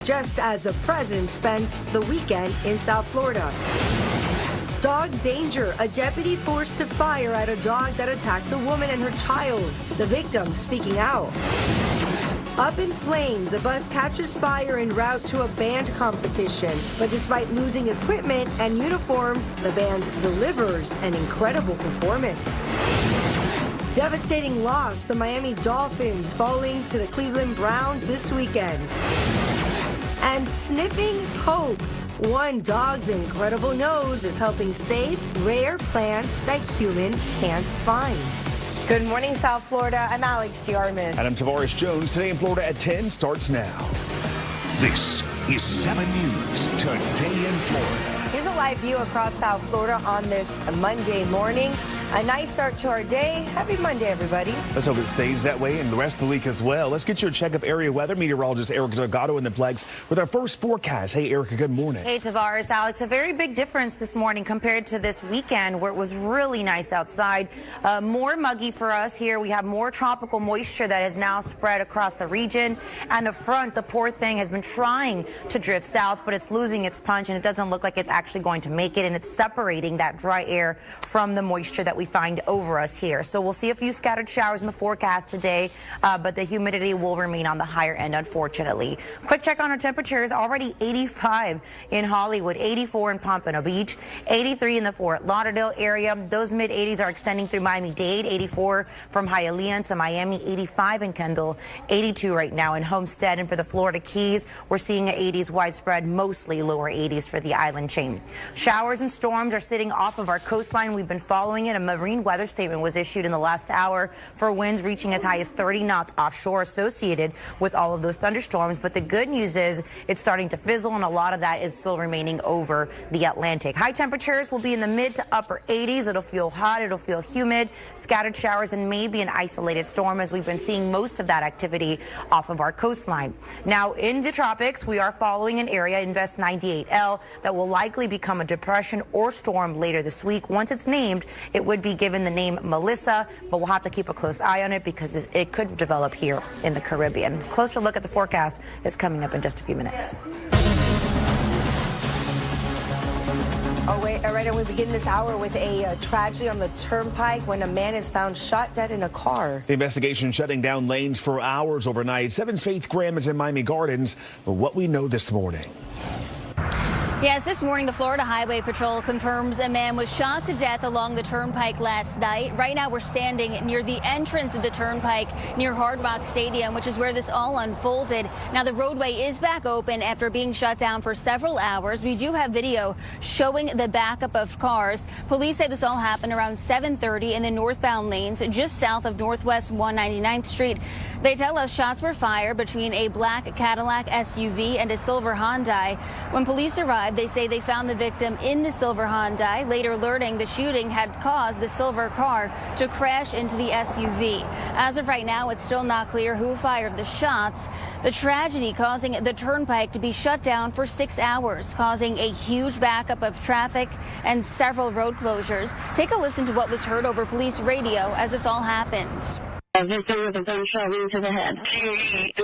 just as the president spent the weekend in South Florida. Dog danger. A deputy forced to fire at a dog that attacked a woman and her child. The victim speaking out. Up in flames, a bus catches fire en route to a band competition. But despite losing equipment and uniforms, the band delivers an incredible performance. Devastating loss, the Miami Dolphins falling to the Cleveland Browns this weekend. And sniffing hope. One dog's incredible nose is helping save rare plants that humans can't find. Good morning, South Florida. I'm Alex Tiarmas. And I'm Tavares Jones. Today in Florida at 10 starts now. This is 7 News Today in Florida. Here's a live view across South Florida on this Monday morning. A nice start to our day. Happy Monday, everybody. Let's hope it stays that way and the rest of the week as well. Let's get your check of area weather. Meteorologist Erica Delgado in the Plex with our first forecast. Hey, Erica, good morning. Hey, Tavares, Alex. A very big difference this morning compared to this weekend where it was really nice outside. More muggy for us here. We have more tropical moisture that has now spread across the region. And the front, the poor thing, has been trying to drift south, but it's losing its punch, and it doesn't look like it's actually going to make it. And it's separating that dry air from the moisture that we find over us here. So we'll see a few scattered showers in the forecast today, but the humidity will remain on the higher end, unfortunately. Quick check on our temperatures. Already 85 in Hollywood, 84 in Pompano Beach, 83 in the Fort Lauderdale area. Those mid-80s are extending through Miami-Dade, 84 from Hialeah to Miami, 85 in Kendall, 82 right now in Homestead. And for the Florida Keys, we're seeing 80s widespread, mostly lower 80s for the island chain. Showers and storms are sitting off of our coastline. We've been following it. A marine weather statement was issued in the last hour for winds reaching as high as 30 knots offshore associated with all of those thunderstorms. But the good news is it's starting to fizzle, and a lot of that is still remaining over the Atlantic. High temperatures will be in the mid to upper 80s. It'll feel hot. It'll feel humid, scattered showers, and maybe an isolated storm, as we've been seeing most of that activity off of our coastline. Now, in the tropics, we are following an area, Invest 98L, that will likely become a depression or storm later this week. Once it's named, it would be given the name Melissa, but we'll have to keep a close eye on it because it could develop here in the Caribbean. Closer look at the forecast is coming up in just a few minutes. All right, and we begin this hour with a tragedy on the turnpike when a man is found shot dead in a car. The investigation shutting down lanes for hours overnight. 7's Faith Graham is in Miami Gardens, but what we know this morning. Yes, this morning the Florida Highway Patrol confirms a man was shot to death along the turnpike last night. Right now we're standing near the entrance of the turnpike near Hard Rock Stadium, which is where this all unfolded. Now the roadway is back open after being shut down for several hours. We do have video showing the backup of cars. Police say this all happened around 7:30 in the northbound lanes just south of Northwest 199th Street. They tell us shots were fired between a black Cadillac SUV and a silver Hyundai. When police arrived, they say they found the victim in the silver Hyundai, later learning the shooting had caused the silver car to crash into the SUV. As of right now, it's still not clear who fired the shots. The tragedy causing the turnpike to be shut down for 6 hours, causing a huge backup of traffic and several road closures. Take a listen to what was heard over police radio as this all happened. A victim with a gunshot wound to the head. He was hit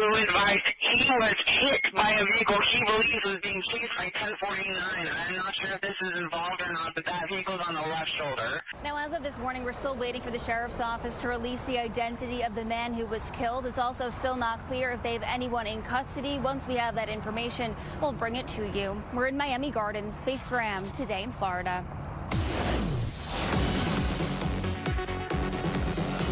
by a vehicle he believes was being chased by 1049. I'm not sure if this is involved or not, but that vehicle's on the left shoulder. Now, as of this morning, we're still waiting for the sheriff's office to release the identity of the man who was killed. It's also still not clear if they have anyone in custody. Once we have that information, we'll bring it to you. We're in Miami Gardens. Faith Graham, Today in Florida.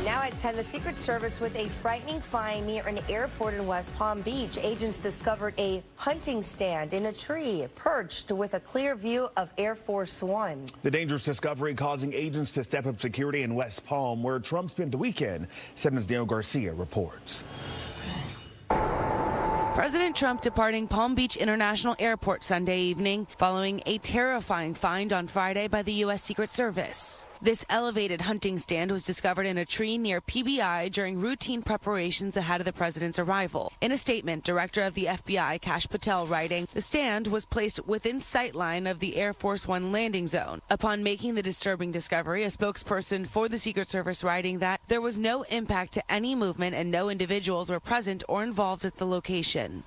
Now at 10, the Secret Service with a frightening find near an airport in West Palm Beach. Agents discovered a hunting stand in a tree perched with a clear view of Air Force One. The dangerous discovery causing agents to step up security in West Palm, where Trump spent the weekend. 7's Daniel Garcia reports. President Trump departing Palm Beach International Airport Sunday evening following a terrifying find on Friday by the U.S. Secret Service. This elevated hunting stand was discovered in a tree near PBI during routine preparations ahead of the president's arrival. In a statement, Director of the FBI, Kash Patel, writing, the stand was placed within sightline of the Air Force One landing zone. Upon making the disturbing discovery, a spokesperson for the Secret Service writing that there was no impact to any movement and no individuals were present or involved at the location.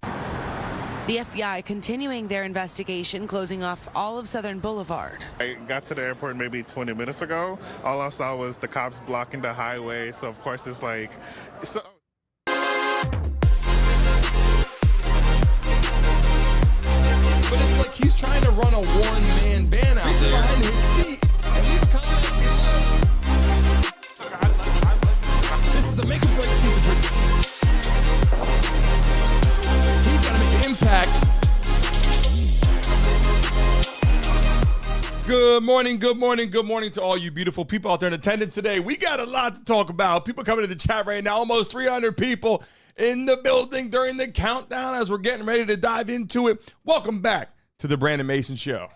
The FBI continuing their investigation, closing off all of Southern Boulevard. I got to the airport maybe 20 minutes ago. All I saw was the cops blocking the highway. So, of course, it's like... So But it's like he's trying to run a one-man band out there. Behind his seat. And he's this is a make-or-break season for he's got to make an impact. Good morning to all you beautiful people out there in attendance today. We got a lot to talk about. People coming to the chat right now. Almost 300 people in the building during the countdown as we're getting ready to dive into it. Welcome back to the Brandon Mason Show.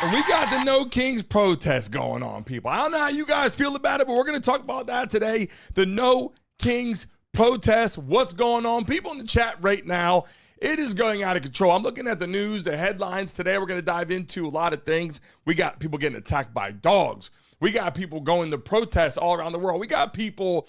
And we got the No Kings protest going on, people. I don't know how you guys feel about it, but we're going to talk about that today. The No Kings protest, what's going on? People in the chat right now, it is going out of control. I'm looking at the news, the headlines today. We're going to dive into a lot of things. We got people getting attacked by dogs. We got people going to protests all around the world. We got people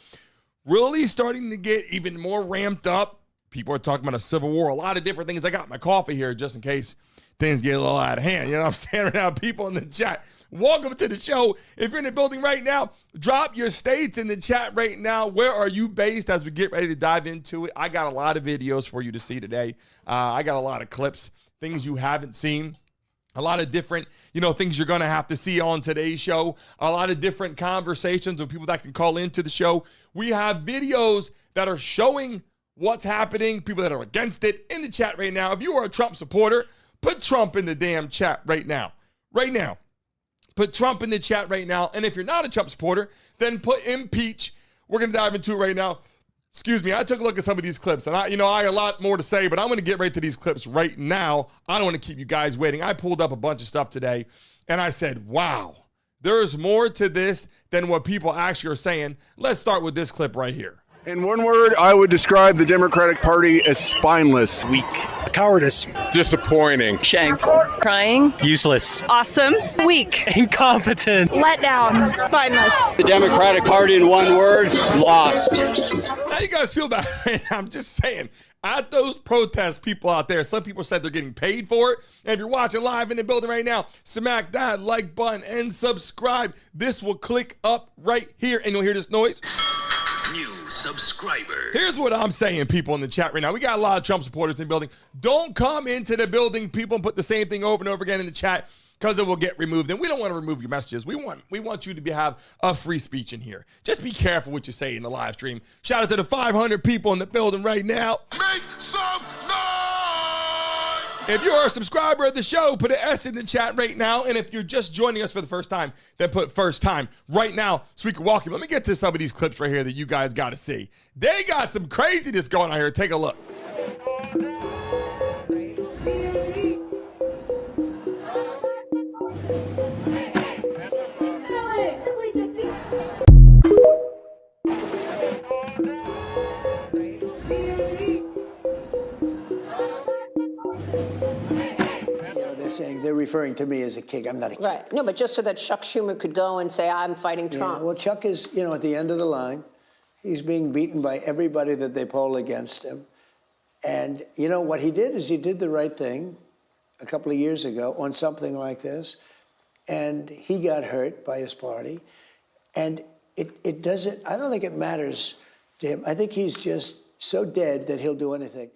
really starting to get even more ramped up. People are talking about a civil war, a lot of different things. I got my coffee here just in case things get a little out of hand. You know what I'm saying right now? People in the chat, welcome to the show. If you're in the building right now, drop your states in the chat right now. Where are you based as we get ready to dive into it? I got a lot of videos for you to see today. I got a lot of clips, things you haven't seen. A lot of different, things you're going to have to see on today's show. A lot of different conversations with people that can call into the show. We have videos that are showing what's happening, people that are against it in the chat right now. If you are a Trump supporter, put Trump in the damn chat right now. Right now. Put Trump in the chat right now. And if you're not a Trump supporter, then put impeach. We're going to dive into it right now. Excuse me, I took a look at some of these clips, and I got a lot more to say, but I'm going to get right to these clips right now. I don't want to keep you guys waiting. I pulled up a bunch of stuff today, and I said, wow, there is more to this than what people actually are saying. Let's start with this clip right here. In one word, I would describe the Democratic Party as spineless. Weak. Cowardice. Disappointing. Shameful. Crying. Useless. Awesome. Weak. Incompetent. Let down. Spineless. The Democratic Party, in one word, lost. How you guys feel about it? I'm just saying, at those protest people out there, some people said they're getting paid for it. And if you're watching live in the building right now, smack that like button and subscribe. This will click up right here, and you'll hear this noise. New subscriber. Here's what I'm saying, people in the chat right now. We got a lot of Trump supporters in the building. Don't come into the building, people, and put the same thing over and over again in the chat because it will get removed. And we don't want to remove your messages. We want you to have a free speech in here. Just be careful what you say in the live stream. Shout out to the 500 people in the building right now. Make some noise! If you're a subscriber of the show, put an S in the chat right now. And if you're just joining us for the first time, then put first time right now so we can welcome you. Let me get to some of these clips right here that you guys got to see. They got some craziness going on here. Take a look. Saying they're referring to me as a king. I'm not a king. Right. No, but just so that Chuck Schumer could go and say, I'm fighting Trump. Yeah, well, Chuck is, at the end of the line. He's being beaten by everybody that they poll against him. And, what he did is he did the right thing a couple of years ago on something like this. And he got hurt by his party. And it doesn't, I don't think it matters to him. I think he's just so dead that he'll do anything.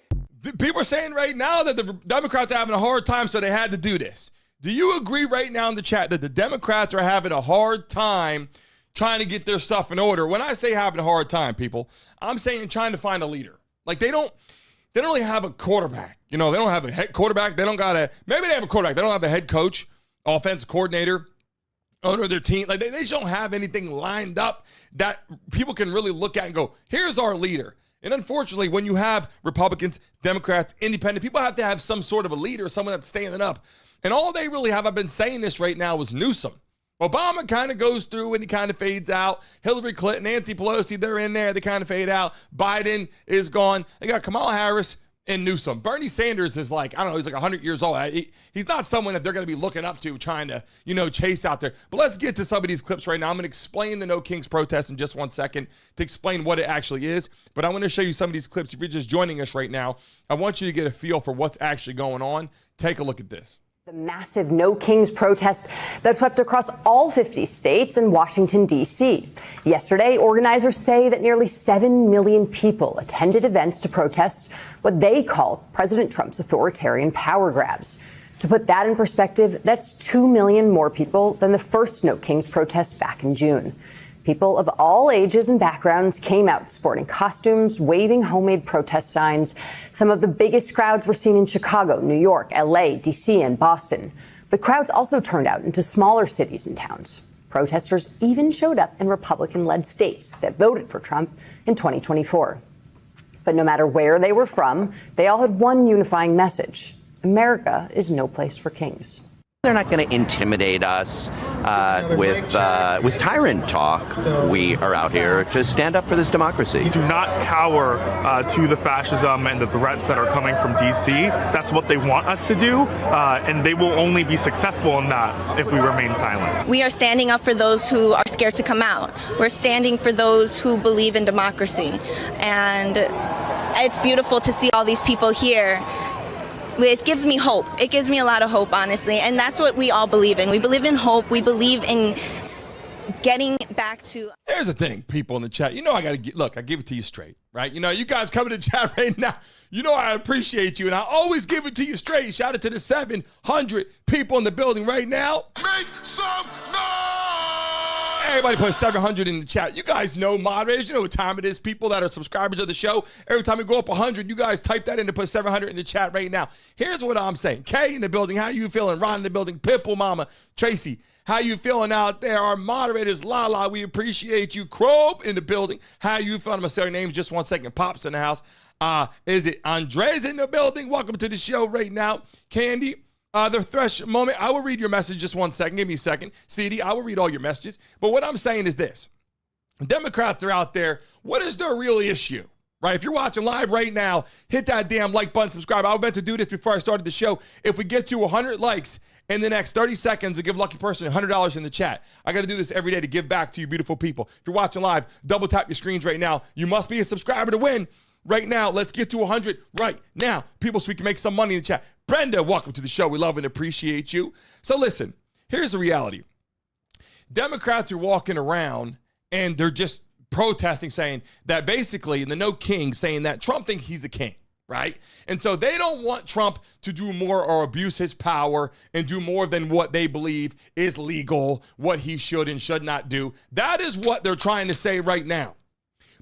People are saying right now that the Democrats are having a hard time, so they had to do this. Do you agree right now in the chat that the Democrats are having a hard time trying to get their stuff in order? When I say having a hard time, people, I'm saying trying to find a leader. Like they don't really have a quarterback. They don't have a head quarterback. They don't got maybe they have a quarterback. They don't have a head coach, offensive coordinator, owner of their team. Like they just don't have anything lined up that people can really look at and go, here's our leader. And unfortunately, when you have Republicans, Democrats, independent, people have to have some sort of a leader, someone that's standing up. And all they really have, I've been saying this right now, is Newsom. Obama kind of goes through and he kind of fades out. Hillary Clinton, Nancy Pelosi, they're in there. They kind of fade out. Biden is gone. They got Kamala Harris and Newsom. Bernie Sanders is like, I don't know, he's like 100 years old. He's not someone that they're going to be looking up to, trying to, chase out there. But let's get to some of these clips right now. I'm going to explain the No Kings protest in just 1 second to explain what it actually is. But I want to show you some of these clips. If you're just joining us right now, I want you to get a feel for what's actually going on. Take a look at this. The massive No Kings protest that swept across all 50 states and Washington, D.C. Yesterday, organizers say that nearly 7 million people attended events to protest what they called President Trump's authoritarian power grabs. To put that in perspective, that's 2 million more people than the first No Kings protest back in June. People of all ages and backgrounds came out sporting costumes, waving homemade protest signs. Some of the biggest crowds were seen in Chicago, New York, L.A., D.C., and Boston. But crowds also turned out into smaller cities and towns. Protesters even showed up in Republican-led states that voted for Trump in 2024. But no matter where they were from, they all had one unifying message: America is no place for kings. They're not going to intimidate us with tyrant talk. We are out here to stand up for this democracy. Do not cower to the fascism and the threats that are coming from D.C. That's what they want us to do, and they will only be successful in that if we remain silent. We are standing up for those who are scared to come out. We're standing for those who believe in democracy. And it's beautiful to see all these people here. It gives me hope. It gives me a lot of hope, honestly. And that's what we all believe in. We believe in hope. We believe in getting back to. Here's the thing, people in the chat. I got to look, I give it to you straight, right? You guys come to the chat right now. I appreciate you, and I always give it to you straight. Shout out to the 700 people in the building right now. Make some noise! Everybody put 700 in the chat. You guys know moderators. You know what time it is. People that are subscribers of the show. Every time we go up 100, you guys type that in to put 700 in the chat right now. Here's what I'm saying. Kay in the building. How you feeling? Ron in the building. Pipple Mama. Tracy. How you feeling out there? Our moderators, Lala, we appreciate you. Crobe in the building. How you feeling? I'm going to say your names just 1 second. Pops in the house. Is it Andres in the building? Welcome to the show right now. Candy. The Thresh moment. I will read your message just 1 second. Give me a second. CD, I will read all your messages. But what I'm saying is this. Democrats are out there. What is their real issue? Right? If you're watching live right now, hit that damn like button, subscribe. I was meant to do this before I started the show. If we get to 100 likes in the next 30 seconds to give lucky person $100 in the chat. I got to do this every day to give back to you beautiful people. If you're watching live, double tap your screens right now. You must be a subscriber to win. Right now, let's get to 100 right now. People, so we can make some money in the chat. Brenda, welcome to the show. We love and appreciate you. So listen, here's the reality. Democrats are walking around and they're just protesting, saying that basically, the No King, saying that Trump thinks he's a king, right? And so they don't want Trump to do more or abuse his power and do more than what they believe is legal, what he should and should not do. That is what they're trying to say right now.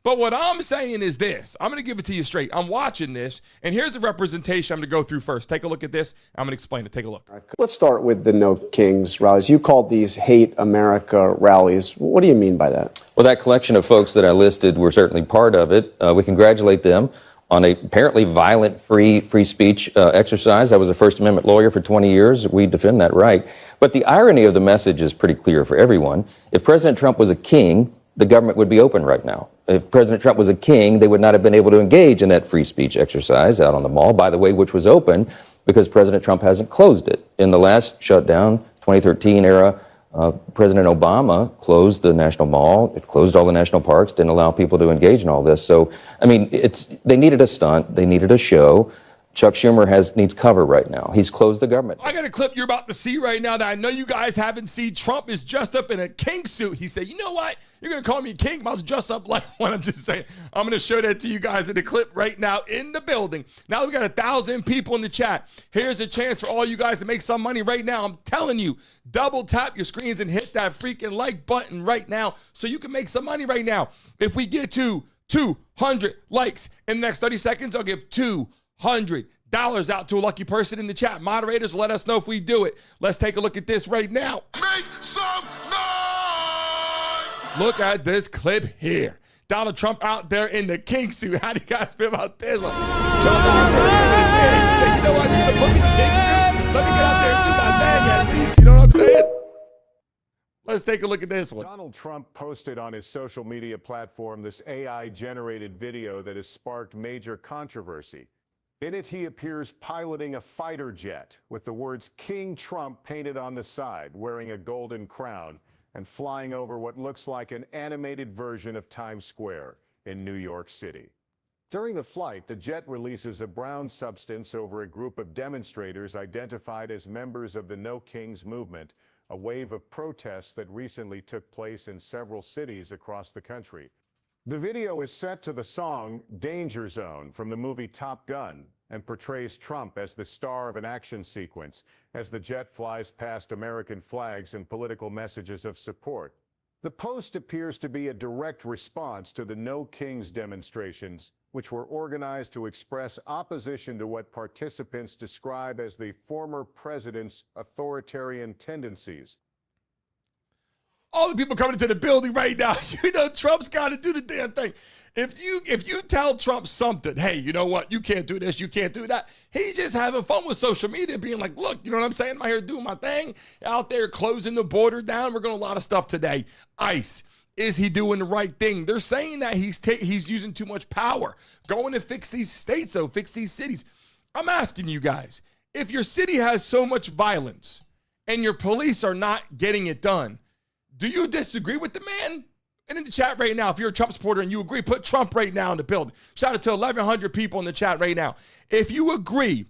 But what I'm saying is this. I'm going to give it to you straight. I'm watching this, and here's the representation I'm going to go through first. Take a look at this. I'm going to explain it. Take a look. Let's start with the No Kings rallies. You called these Hate America rallies. What do you mean by that? Well, that collection of folks that I listed were certainly part of it. We congratulate them on a apparently violent free speech exercise. I was a First Amendment lawyer for 20 years. We defend that right. But the irony of the message is pretty clear for everyone. If President Trump was a king, the government would be open right now. If President Trump was a king, they would not have been able to engage in that free speech exercise out on the mall, by the way, which was open because President Trump hasn't closed it. In the last shutdown, 2013 era, President Obama closed the National Mall, it closed all the national parks, didn't allow people to engage in all this. So, I mean, they needed a stunt, they needed a show. Chuck Schumer needs cover right now. He's closed the government. I got a clip you're about to see right now that I know you guys haven't seen. Trump is dressed up in a king suit. He said, you know what? You're going to call me a king? I'll dress up like one. I'm just saying. I'm going to show that to you guys in the clip right now in the building. Now we got 1,000 people in the chat. Here's a chance for all you guys to make some money right now. I'm telling you, double tap your screens and hit that freaking like button right now so you can make some money right now. If we get to 200 likes in the next 30 seconds, I'll give $200 out to a lucky person in the chat. Moderators, let us know if we do it. Let's take a look at this right now. Make some noise! Look at this clip here. Donald Trump out there in the king suit. How do you guys feel about this one? Trump out there doing his thing. He said, you know what? You're going to put me in the king suit? Let me get out there and do my thing at least. You know what I'm saying? Let's take a look at this one. Donald Trump posted on his social media platform this AI-generated video that has sparked major controversy. In it, he appears piloting a fighter jet with the words King Trump painted on the side, wearing a golden crown and flying over what looks like an animated version of Times Square in New York City. During the flight, the jet releases a brown substance over a group of demonstrators identified as members of the No Kings movement, a wave of protests that recently took place in several cities across the country. The video is set to the song Danger Zone from the movie Top Gun and portrays Trump as the star of an action sequence as the jet flies past American flags and political messages of support. The post appears to be a direct response to the No Kings demonstrations, which were organized to express opposition to what participants describe as the former president's authoritarian tendencies. All the people coming into the building right now, you know, Trump's got to do the damn thing. If you tell Trump something, hey, you know what, you can't do this, you can't do that, he's just having fun with social media, being like, look, you know what I'm saying? I'm out here doing my thing, out there closing the border down. We're going to a lot of stuff today. ICE. Is he doing the right thing? They're saying that he's using too much power. Going to fix these states, though, fix these cities. I'm asking you guys, if your city has so much violence and your police are not getting it done, do you disagree with the man? And in the chat right now, if you're a Trump supporter and you agree, put Trump right now in the building. Shout out to 1,100 people in the chat right now. If you agree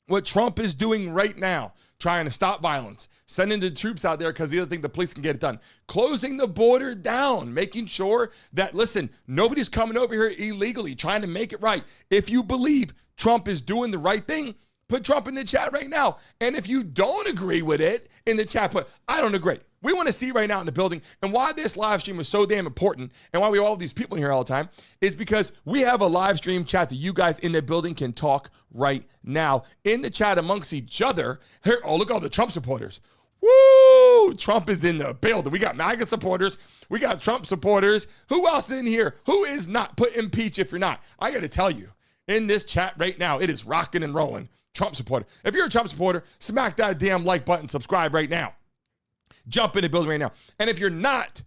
what Trump is doing right now, trying to stop violence, sending the troops out there because he doesn't think the police can get it done, closing the border down, making sure that, listen, nobody's coming over here illegally, trying to make it right. If you believe Trump is doing the right thing, put Trump in the chat right now. And if you don't agree with it, in the chat, put, I don't agree. We want to see right now in the building, and why this live stream is so damn important and why we have all these people in here all the time is because we have a live stream chat that you guys in the building can talk right now in the chat amongst each other. Here, oh, look at all the Trump supporters. Woo! Trump is in the building. We got MAGA supporters. We got Trump supporters. Who else in here? Who is not? Put impeach if you're not. I got to tell you, in this chat right now, it is rocking and rolling. Trump supporter. If you're a Trump supporter, smack that damn like button, subscribe right now. Jump in the building right now. And if you're not,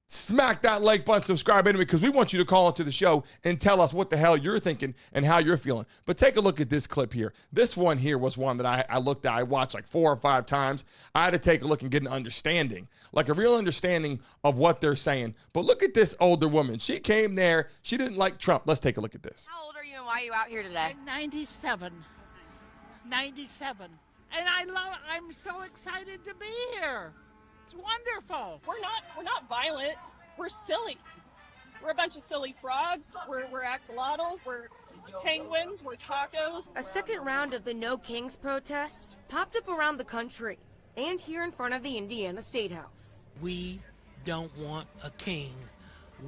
smack that like button, subscribe anyway, because we want you to call into the show and tell us what the hell you're thinking and how you're feeling. But take a look at this clip here. This one here was one that I looked at. I watched like 4 or 5 times. I had to take a look and get an understanding, like a real understanding of what they're saying. But look at this older woman. She came there. She didn't like Trump. Let's take a look at this. How old are you and why are you out here today? I'm 97. 97. And I'm so excited to be here. It's wonderful. We're not violent. We're silly. We're a bunch of silly frogs. We're axolotls. We're penguins. We're tacos. A second round of the No Kings protest popped up around the country and here in front of the Indiana State House. We don't want a king.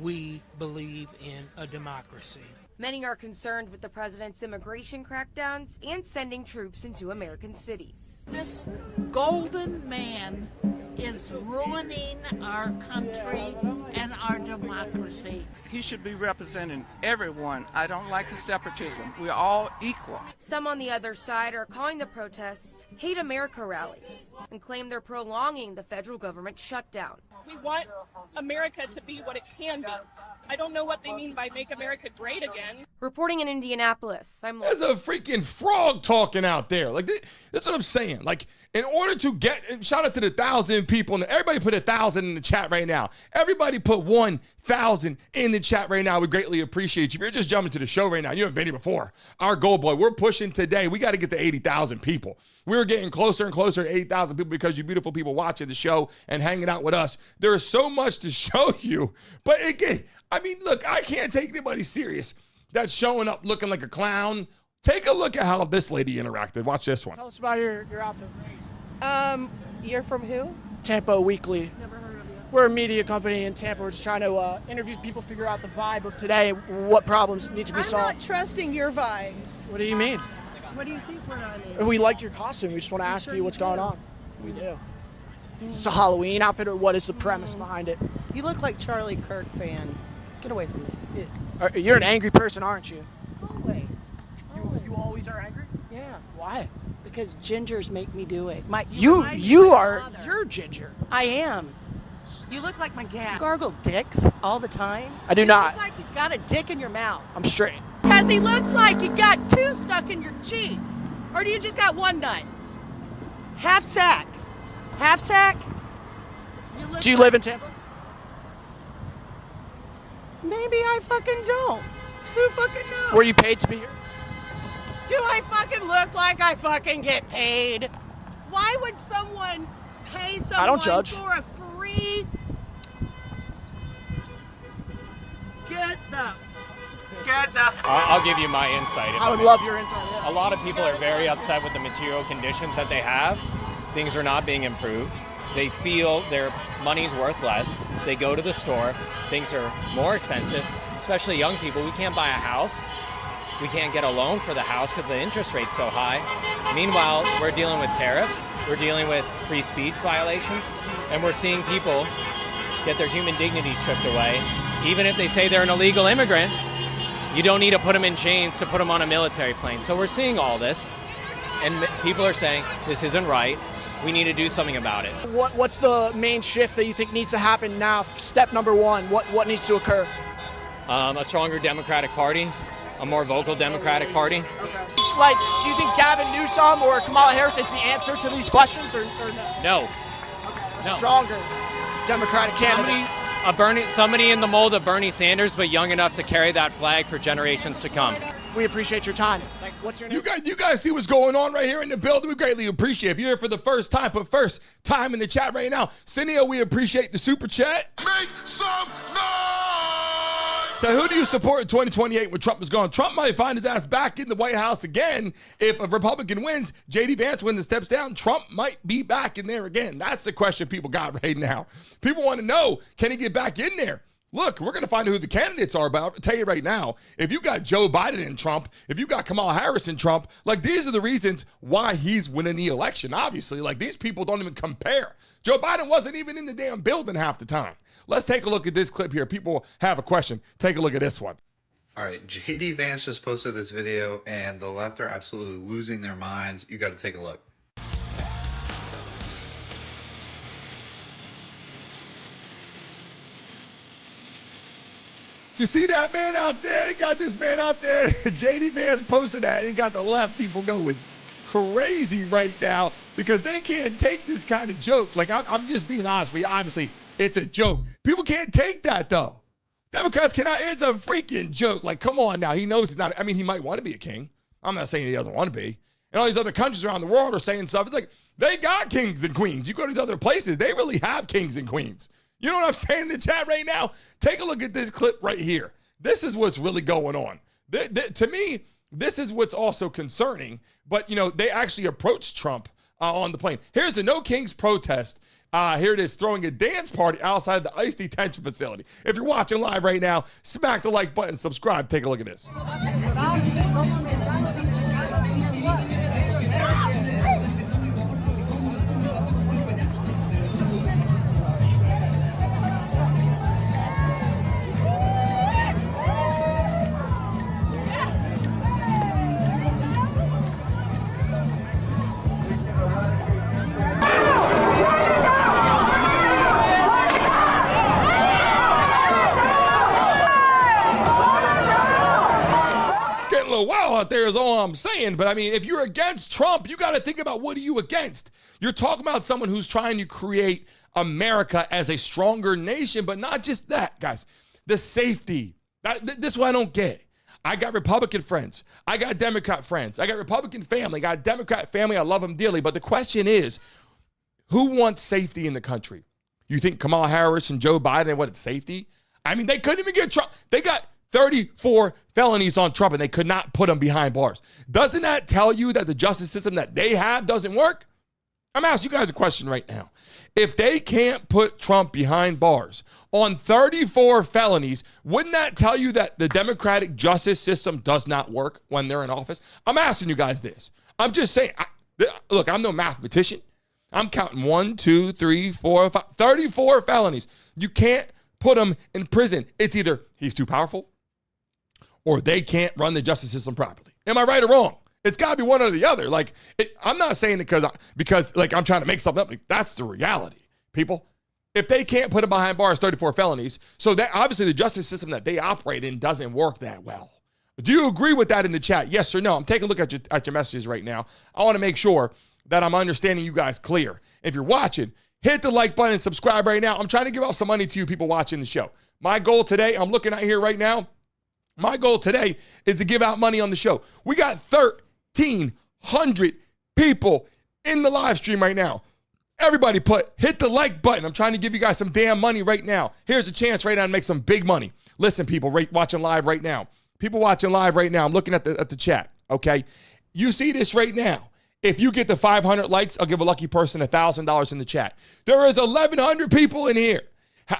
We believe in a democracy. Many are concerned with the president's immigration crackdowns and sending troops into American cities. This golden man is ruining our country and our democracy. He should be representing everyone. I don't like the separatism. We're all equal. Some on the other side are calling the protests Hate America rallies and claim they're prolonging the federal government shutdown. We want America to be what it can be. I don't know what they mean by make America great again. Reporting in Indianapolis, There's a freaking frog talking out there. Like, that's what I'm saying. Like, in order to get, shout out to the 1,000 people, everybody put 1,000 in the chat right now. Everybody put 1,000 in the chat right now. We greatly appreciate you. If you're just jumping to the show right now, you haven't been here before. Our goal, boy, we're pushing today. We got to get to 80,000 people. We're getting closer and closer to 80,000 people because you beautiful people watching the show and hanging out with us. There is so much to show you. But again, I mean, look, I can't take anybody serious that's showing up looking like a clown. Take a look at how this lady interacted. Watch this one. Tell us about your outfit. You're from who? Tampa Weekly. Never heard of you. We're a media company in Tampa. We're just trying to interview people, figure out the vibe of today, what problems need to be solved. I'm not trusting your vibes. What do you mean? What do you think we're on? We liked your costume. We just want to ask you what's going on. We do. Is this a Halloween outfit, or what is the premise behind it? You look like Charlie Kirk fan. Get away from me. You're an angry person, aren't you? Always. You always are angry? Yeah. Why? Because gingers make me do it. You're ginger. I am. You look like my dad. Gargle dicks all the time. I do not. You look like you got a dick in your mouth. I'm straight. Kash Because he looks like you got two stuck in your cheeks. Or do you just got one nut? Half sack. Half sack? Do you live in Tampa? Maybe I fucking don't. Who fucking knows? Were you paid to be here? Do I fucking look like I fucking get paid? Why would someone pay someone I don't judge. for a free... Get the... I'll give you my insight. I would love your insight. Yeah. A lot of people are very upset with the material conditions that they have. Things are not being improved. They feel their money's worth less. They go to the store. Things are more expensive, especially young people. We can't buy a house. We can't get a loan for the house because the interest rate's so high. Meanwhile, we're dealing with tariffs. We're dealing with free speech violations. And we're seeing people get their human dignity stripped away. Even if they say they're an illegal immigrant, you don't need to put them in chains to put them on a military plane. So we're seeing all this, and people are saying, this isn't right. We need to do something about it. What's the main shift that you think needs to happen now? Step number one, what needs to occur? A stronger Democratic Party, a more vocal Democratic Party. Okay. Like, do you think Gavin Newsom or Kamala Harris is the answer to these questions, or no? No. Okay, a No. stronger Democratic candidate. Somebody in the mold of Bernie Sanders, but young enough to carry that flag for generations to come. We appreciate your time. What's your name? You guys see what's going on right here in the building? We greatly appreciate it. If you're here for the first time, put first time in the chat right now. Cineo, we appreciate the super chat. Make some noise! So who do you support in 2028 when Trump is gone? Trump might find his ass back in the White House again. If a Republican wins, J.D. Vance wins and steps down, Trump might be back in there again. That's the question people got right now. People want to know, can he get back in there? Look, we're going to find out who the candidates are, but I'll tell you right now, if you got Joe Biden and Trump, if you got Kamala Harris and Trump, like these are the reasons why he's winning the election, obviously. Like these people don't even compare. Joe Biden wasn't even in the damn building half the time. Let's take a look at this clip here. People have a question. Take a look at this one. All right, JD Vance just posted this video, and the left are absolutely losing their minds. You got to take a look. You see that man out there? He got this man out there. JD Vance posted that and got the left people going crazy right now because they can't take this kind of joke. Like, I'm just being honest with you. Obviously, it's a joke. People can't take that, though. Democrats cannot. It's a freaking joke. Like, come on now. He knows he's not. I mean, he might want to be a king. I'm not saying he doesn't want to be. And all these other countries around the world are saying stuff. It's like, they got kings and queens. You go to these other places, they really have kings and queens. You know what I'm saying in the chat right now? Take a look at this clip right here. This is what's really going on. To me, this is what's also concerning. But, you know, they actually approached Trump on the plane. Here's the No Kings protest. Here it is, throwing a dance party outside the ICE detention facility. If you're watching live right now, smack the like button, subscribe. Take a look at this. Wow out there is all I'm saying. But I mean, if you're against Trump, you got to think about what are you against? You're talking about someone who's trying to create America as a stronger nation, but not just that, guys. The safety. This is what I don't get. I got Republican friends. I got Democrat friends. I got Republican family. I got Democrat family. I love them dearly. But the question is, who wants safety in the country? You think Kamala Harris and Joe Biden wanted safety? I mean, they couldn't even get Trump. They got 34 felonies on Trump, and they could not put him behind bars. Doesn't that tell you that the justice system that they have doesn't work? I'm asking you guys a question right now. If they can't put Trump behind bars on 34 felonies, wouldn't that tell you that the democratic justice system does not work when they're in office? I'm asking you guys this. I'm just saying, look, I'm no mathematician. I'm counting 1, 2, 3, 4, 5, 34 felonies. You can't put him in prison. It's either he's too powerful, or they can't run the justice system properly. Am I right or wrong? It's got to be one or the other. Like, I'm not saying it because like I'm trying to make something up. Like, that's the reality, people. If they can't put him behind bars, 34 felonies, so that obviously the justice system that they operate in doesn't work that well. Do you agree with that in the chat? Yes or no? I'm taking a look at your messages right now. I want to make sure that I'm understanding you guys clear. If you're watching, hit the like button and subscribe right now. I'm trying to give out some money to you people watching the show. My goal today, I'm looking at here right now, my goal today is to give out money on the show. We got 1,300 people in the live stream right now. Everybody hit the like button. I'm trying to give you guys some damn money right now. Here's a chance right now to make some big money. Listen, people watching live right now. People watching live right now. I'm looking at the chat, okay? You see this right now. If you get the 500 likes, I'll give a lucky person $1,000 in the chat. There is 1,100 people in here.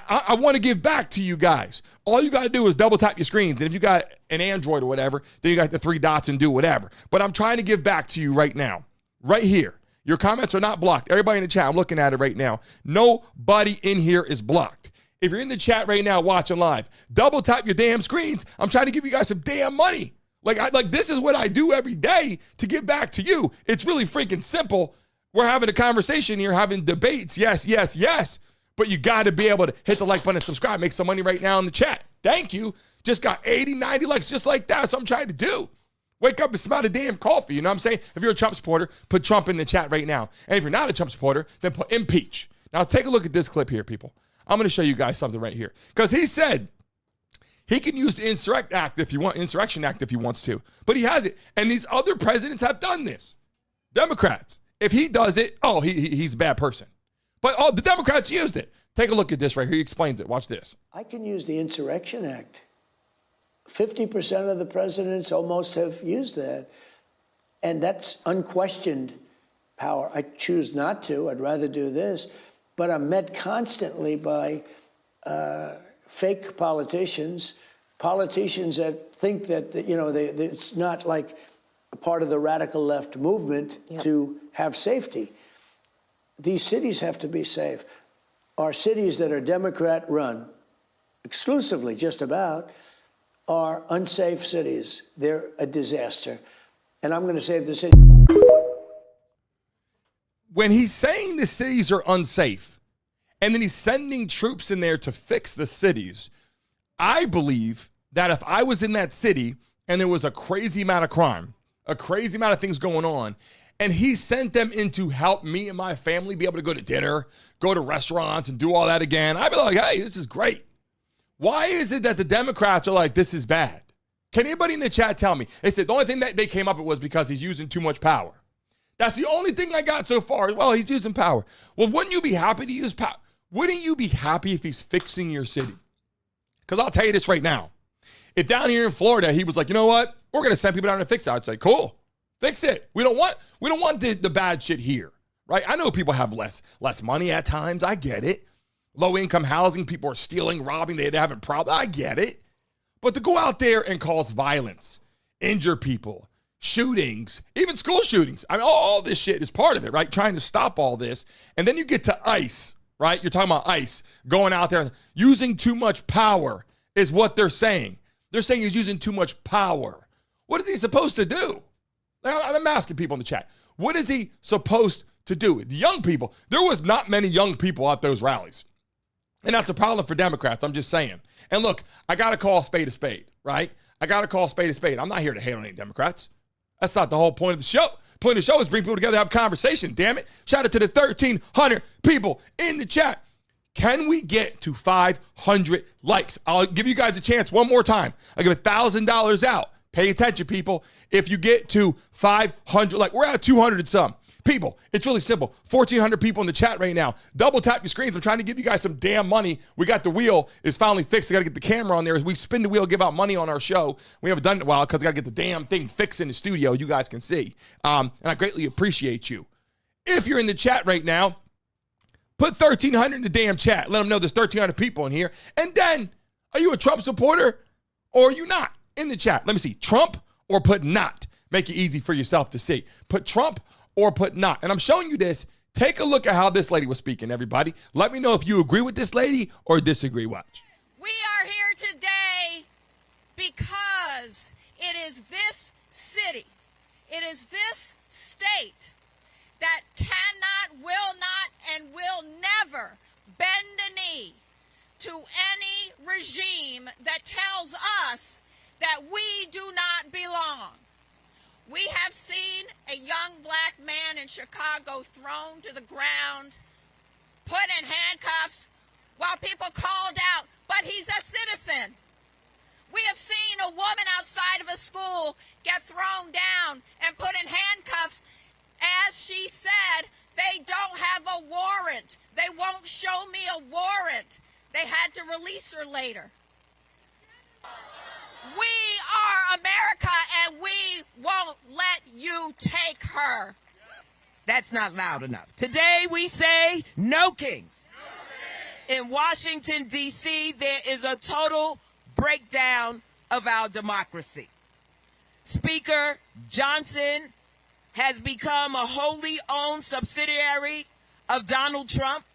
I want to give back to you guys. All you got to do is double tap your screens. And if you got an Android or whatever, then you got the 3 dots and do whatever. But I'm trying to give back to you right now, right here. Your comments are not blocked. Everybody in the chat, I'm looking at it right now. Nobody in here is blocked. If you're in the chat right now watching live, double tap your damn screens. I'm trying to give you guys some damn money. Like this is what I do every day to give back to you. It's really freaking simple. We're having a conversation here, having debates. Yes, yes, yes. But you got to be able to hit the like button and subscribe. Make some money right now in the chat. Thank you. Just got 80, 90 likes just like that. That's what I'm trying to do. Wake up and smell the damn coffee. You know what I'm saying? If you're a Trump supporter, put Trump in the chat right now. And if you're not a Trump supporter, then put impeach. Now take a look at this clip here, people. I'm going to show you guys something right here. Because he said he can use the Insurrection Act if he wants to. But he hasn't. And these other presidents have done this. Democrats. If he does it, he's a bad person. But the Democrats used it. Take a look at this right here. He explains it. Watch this. I can use the Insurrection Act. 50% of the presidents almost have used that. And that's unquestioned power. I choose not to. I'd rather do this. But I'm met constantly by fake politicians that think that, it's not like a part of the radical left movement to have safety. These cities have to be safe. Our cities that are Democrat run, exclusively just about, are unsafe cities. They're a disaster. And I'm going to save the city. When he's saying the cities are unsafe, and then he's sending troops in there to fix the cities, I believe that if I was in that city and there was a crazy amount of crime, a crazy amount of things going on, and he sent them in to help me and my family be able to go to dinner, go to restaurants, and do all that again, I'd be like, hey, this is great. Why is it that the Democrats are like, this is bad? Can anybody in the chat tell me? They said the only thing that they came up with was because he's using too much power. That's the only thing I got so far. Well, he's using power. Well, wouldn't you be happy to use power? Wouldn't you be happy if he's fixing your city? Because I'll tell you this right now. If down here in Florida, he was like, you know what? We're going to send people down to fix it. I'd say, cool. Fix it. We don't want the bad shit here, right? I know people have less money at times. I get it. Low income housing, people are stealing, robbing, they having problems. I get it. But to go out there and cause violence, injure people, shootings, even school shootings. I mean, all this shit is part of it, right? Trying to stop all this. And then you get to ICE, right? You're talking about ICE going out there using too much power is what they're saying. They're saying he's using too much power. What is he supposed to do? I'm asking people in the chat. What is he supposed to do? The young people, there was not many young people at those rallies. And that's a problem for Democrats, I'm just saying. And look, I got to call a spade, right? I got to call a spade. I'm not here to hate on any Democrats. That's not the whole point of the show. The point of the show is bring people together, have a conversation, damn it. Shout out to the 1,300 people in the chat. Can we get to 500 likes? I'll give you guys a chance one more time. I'll give $1,000 out. Pay attention, people. If you get to 500, like we're at 200 and some. People, it's really simple. 1,400 people in the chat right now. Double tap your screens. I'm trying to give you guys some damn money. We got the wheel is finally fixed. I got to get the camera on there. As we spin the wheel, give out money on our show. We haven't done it in a while because I got to get the damn thing fixed in the studio. You guys can see. And I greatly appreciate you. If you're in the chat right now, put 1,300 in the damn chat. Let them know there's 1,300 people in here. And then, are you a Trump supporter or are you not? In the chat. Let me see. Trump or put not. Make it easy for yourself to see. Put Trump or put not. And I'm showing you this. Take a look at how this lady was speaking, everybody. Let me know if you agree with this lady or disagree. Watch. We are here today because it is this city, it is this state that cannot, will not, and will never bend a knee to any regime that tells us that we do not belong. We have seen a young black man in Chicago thrown to the ground, put in handcuffs, while people called out, but he's a citizen. We have seen a woman outside of a school get thrown down and put in handcuffs. As she said, they don't have a warrant. They won't show me a warrant. They had to release her later. We are America, and we won't let you take her. That's not loud enough. Today we say no kings. In Washington, D.C., there is a total breakdown of our democracy. Speaker Johnson has become a wholly owned subsidiary of Donald Trump.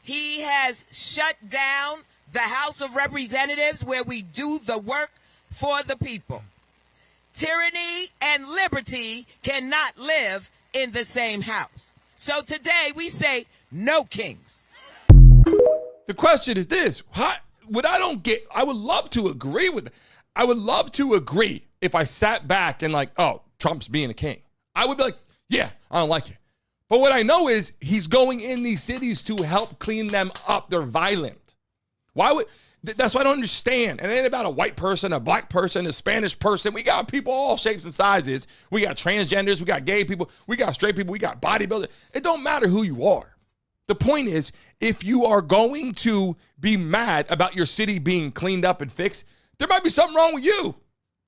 He has shut down the House of Representatives, where we do the work for the people. Tyranny and liberty cannot live in the same house. So today we say no kings. The question is this: I would love to agree with it. I would love to agree if I sat back and like, oh, Trump's being a king. I would be like, yeah, I don't like it. But what I know is he's going in these cities to help clean them up. They're violent. That's what I don't understand. And it ain't about a white person, a black person, a Spanish person. We got people all shapes and sizes. We got transgenders. We got gay people. We got straight people. We got bodybuilders. It don't matter who you are. The point is, if you are going to be mad about your city being cleaned up and fixed, there might be something wrong with you.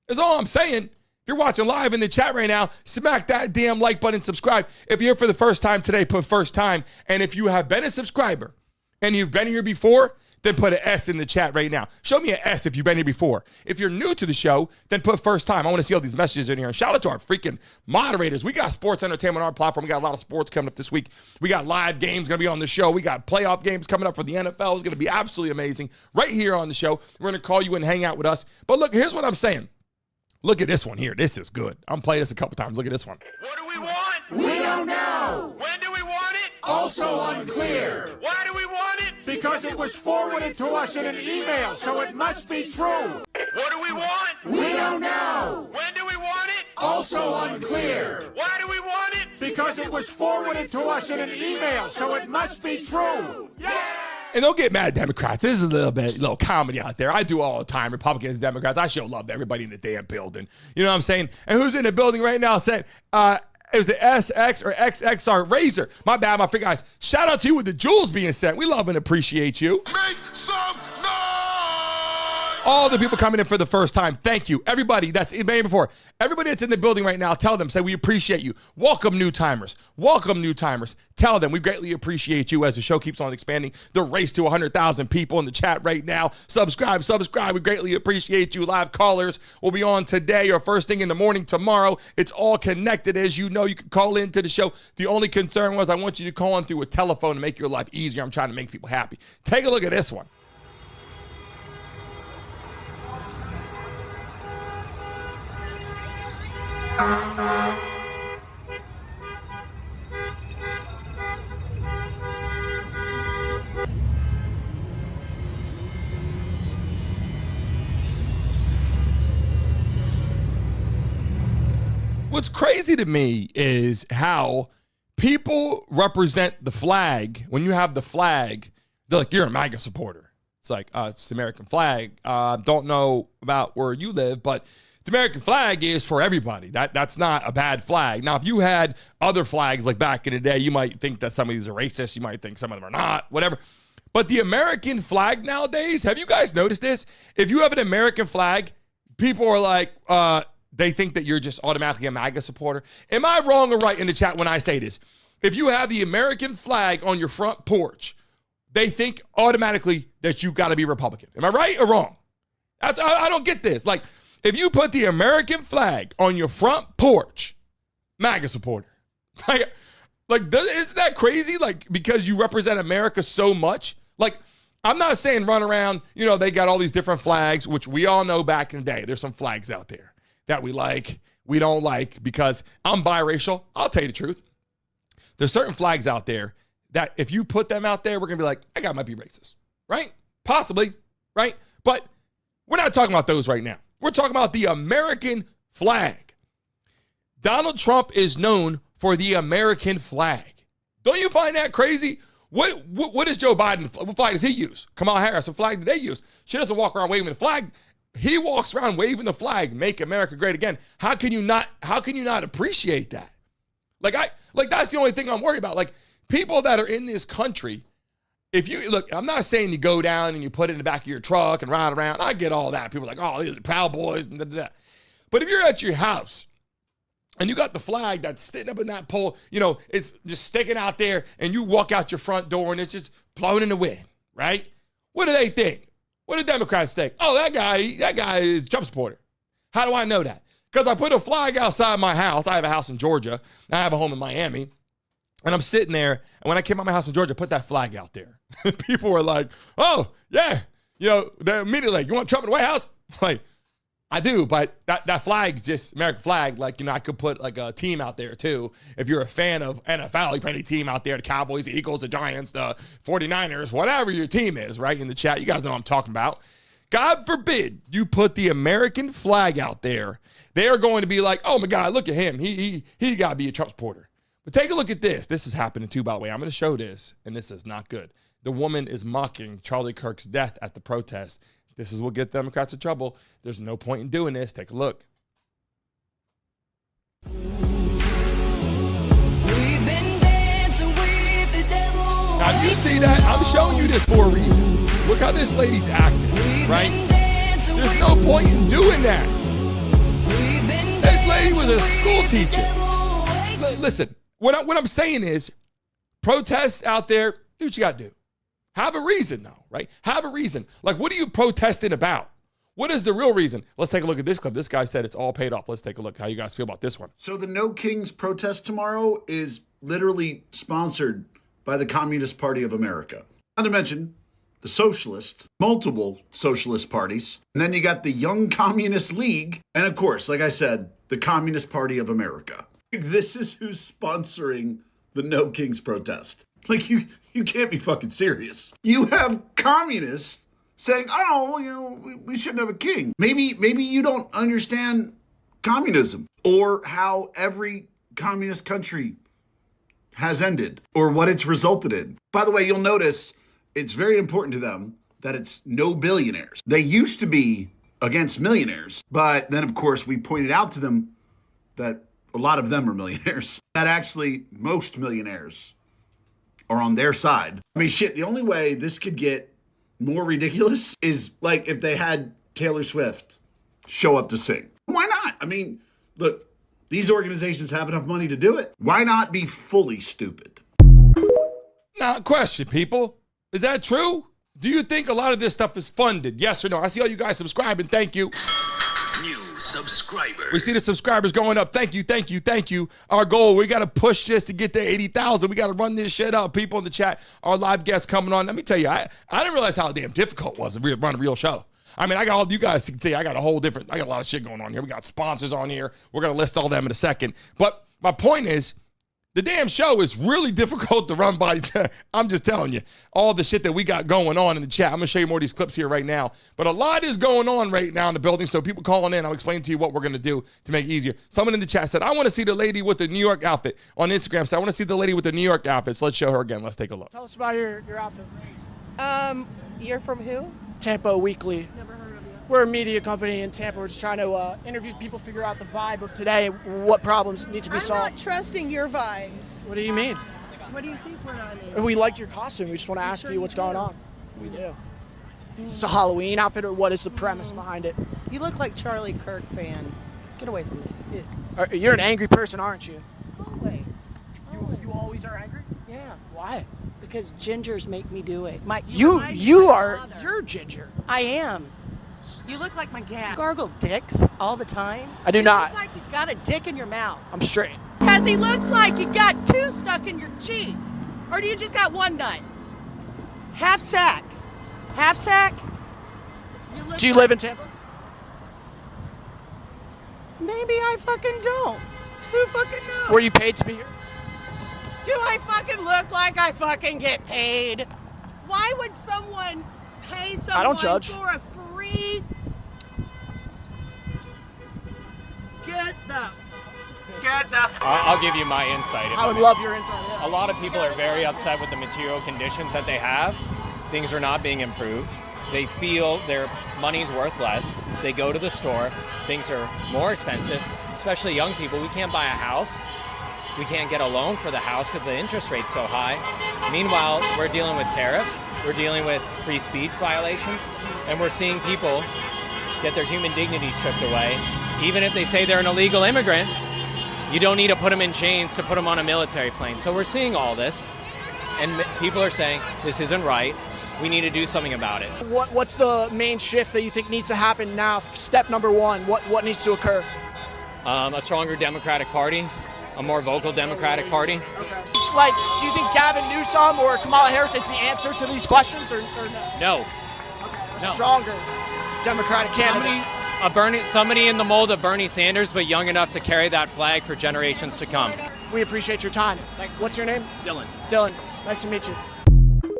That's all I'm saying. If you're watching live in the chat right now, smack that damn like button, subscribe. If you're here for the first time today, put first time. And if you have been a subscriber and you've been here before, then put an S in the chat right now. Show me an S if you've been here before. If you're new to the show, then put first time. I want to see all these messages in here. And shout out to our freaking moderators. We got sports entertainment on our platform. We got a lot of sports coming up this week. We got live games going to be on the show. We got playoff games coming up for the NFL. It's going to be absolutely amazing right here on the show. We're going to call you and hang out with us. But look, here's what I'm saying. Look at this one here. This is good. I'm playing this a couple times. Look at this one. What do we want? We don't know. When do we want it? Also unclear. Why do we want it? Because it was forwarded to us in an email, so it must be true. What do we want? We don't know. When do we want it? Also unclear. Why do we want it? Because it was forwarded to us in an email, so it must be true. Yeah! And don't get mad, Democrats. This is a little comedy out there. I do all the time. Republicans, Democrats. I show love to everybody in the damn building. You know what I'm saying? And who's in the building right now saying, it was the SX or XXR Razor. My bad, my freak guys. Shout out to you with the jewels being sent. We love and appreciate you. Make some noise! All the people coming in for the first time, thank you. Everybody that's been before, everybody that's in the building right now, tell them, say we appreciate you. Welcome new timers. Welcome new timers. Tell them we greatly appreciate you as the show keeps on expanding. The race to 100,000 people in the chat right now. Subscribe. We greatly appreciate you. Live callers will be on today or first thing in the morning tomorrow. It's all connected. As you know, you can call into the show. The only concern was I want you to call in through a telephone to make your life easier. I'm trying to make people happy. Take a look at this one. What's crazy to me is how people represent the flag. When you have the flag, they're like, you're a MAGA supporter. It's like, it's the American flag. Don't know about where you live, but the American flag is for everybody. That's not a bad flag. Now, if you had other flags like back in the day, you might think that some of these are racist. You might think some of them are not, whatever. But the American flag nowadays, have you guys noticed this? If you have an American flag, people are like, they think that you're just automatically a MAGA supporter. Am I wrong or right in the chat when I say this? If you have the American flag on your front porch, they think automatically that you got to be Republican. Am I right or wrong? I don't get this. Like, if you put the American flag on your front porch, MAGA supporter. Like, isn't that crazy? Like, because you represent America so much. Like, I'm not saying run around, they got all these different flags, which we all know back in the day. There's some flags out there that we like, we don't like, because I'm biracial. I'll tell you the truth. There's certain flags out there that if you put them out there, we're going to be like, that guy might be racist, right? Possibly, right? But we're not talking about those right now. We're talking about the American flag. Donald Trump is known for the American flag. Don't you find that crazy? What is Joe Biden? What flag does he use? Kamala Harris, what flag do they use? She doesn't walk around waving the flag. He walks around waving the flag, make America great again. How can you not appreciate that? Like that's the only thing I'm worried about. Like, people that are in this country, if you look, I'm not saying you go down and you put it in the back of your truck and ride around. I get all that. People are like, oh, these are the Proud Boys. And da. But if you're at your house and you got the flag that's sitting up in that pole, you know, it's just sticking out there, and you walk out your front door and it's just blowing in the wind, right? What do they think? What do Democrats think? Oh, that guy is a Trump supporter. How do I know that? Because I put a flag outside my house. I have a house in Georgia. I have a home in Miami. And I'm sitting there, and when I came out my house in Georgia, I put that flag out there. People were like, oh, yeah. You know, they're immediately like, you want Trump in the White House? Like, I do, but that flag's just American flag. Like, you know, I could put like a team out there too. If you're a fan of NFL, you put any team out there, the Cowboys, the Eagles, the Giants, the 49ers, whatever your team is, right, in the chat. You guys know what I'm talking about. God forbid you put the American flag out there. They are going to be like, oh my God, look at him. He got to be a Trump supporter. But take a look at this. This is happening too, by the way. I'm going to show this, and this is not good. The woman is mocking Charlie Kirk's death at the protest. This is what gets Democrats in trouble. There's no point in doing this. Take a look. We've been dancing with the devil. Now, you see that? I'm showing you this for a reason. Look how this lady's acting, right? There's no point in doing that. This lady was a school teacher. Listen, what I'm saying is, protests out there, do what you got to do. Have a reason, though, right? Have a reason. Like, what are you protesting about? What is the real reason? Let's take a look at this clip. This guy said it's all paid off. Let's take a look how you guys feel about this one. So the No Kings protest tomorrow is literally sponsored by the Communist Party of America. Not to mention the socialists, multiple socialist parties. And then you got the Young Communist League. And of course, like I said, the Communist Party of America. This is who's sponsoring the No Kings protest. Like, you can't be fucking serious. You have communists saying, oh, you know, we shouldn't have a king. Maybe you don't understand communism or how every communist country has ended or what it's resulted in. By the way, you'll notice it's very important to them that it's no billionaires. They used to be against millionaires, but then, of course, we pointed out to them that a lot of them are millionaires. That actually most millionaires are on their side. I mean, shit, the only way this could get more ridiculous is like if they had Taylor Swift show up to sing. Why not? I mean, look, these organizations have enough money to do it. Why not be fully stupid? Now, question, people. Is that true? Do you think a lot of this stuff is funded? Yes or no? I see all you guys subscribing. Thank you. New subscribers. We see the subscribers going up. Thank you, thank you, thank you. Our goal, we got to push this to get to 80,000. We got to run this shit up. People in the chat, our live guests coming on. Let me tell you, I didn't realize how damn difficult it was to run a real show. I mean, I got all you guys can see. I got a lot of shit going on here. We got sponsors on here. We're going to list all them in a second. But my point is, the damn show is really difficult to run by. I'm just telling you, all the shit that we got going on in the chat. I'm going to show you more of these clips here right now. But a lot is going on right now in the building. So people calling in, I'll explain to you what we're going to do to make it easier. Someone in the chat said, I want to see the lady with the New York outfit. On Instagram, so I want to see the lady with the New York outfits. Let's show her again. Let's take a look. Tell us about your outfit. You're from who? Tampa Weekly. Never heard of you. We're a media company in Tampa. We're just trying to interview people, figure out the vibe of today, what problems need to be solved. I'm not trusting your vibes. What do you mean? What do you think we're not in? If we liked your costume, we just want to ask you what's going on. We do. Is this a Halloween outfit, or what is the premise behind it? You look like Charlie Kirk fan. Get away from me. You're an angry person, aren't you? Always. You always are angry? Yeah. Why? Because gingers make me do it. You're ginger. I am. You look like my dad. Gargle dicks all the time. I do not. You look like you got a dick in your mouth. I'm straight. Because he looks like you got two stuck in your cheeks. Or do you just got one nut? Half sack. Half sack? Do you live in Tampa? Maybe I fucking don't. Who fucking knows? Were you paid to be here? Do I fucking look like I fucking get paid? Why would someone pay someone I don't judge. for a free up. I'll give you my insight. I would love your insight. Yeah. A lot of people are very upset with the material conditions that they have. Things are not being improved. They feel their money's worth less. They go to the store. Things are more expensive, especially young people. We can't buy a house. We can't get a loan for the house because the interest rate's so high. Meanwhile, we're dealing with tariffs. We're dealing with free speech violations. And we're seeing people get their human dignity stripped away. Even if they say they're an illegal immigrant, you don't need to put them in chains to put them on a military plane. So we're seeing all this, and people are saying, this isn't right. We need to do something about it. What's the main shift that you think needs to happen now? Step number one, what needs to occur? A stronger Democratic Party, a more vocal Democratic Party. Okay. Like, do you think Gavin Newsom or Kamala Harris is the answer to these questions, or no? No. Okay. A No. stronger Democratic candidate. Somebody in the mold of Bernie Sanders, but young enough to carry that flag for generations to come. We appreciate your time. Thanks. What's your name? Dylan. Dylan. Nice to meet you.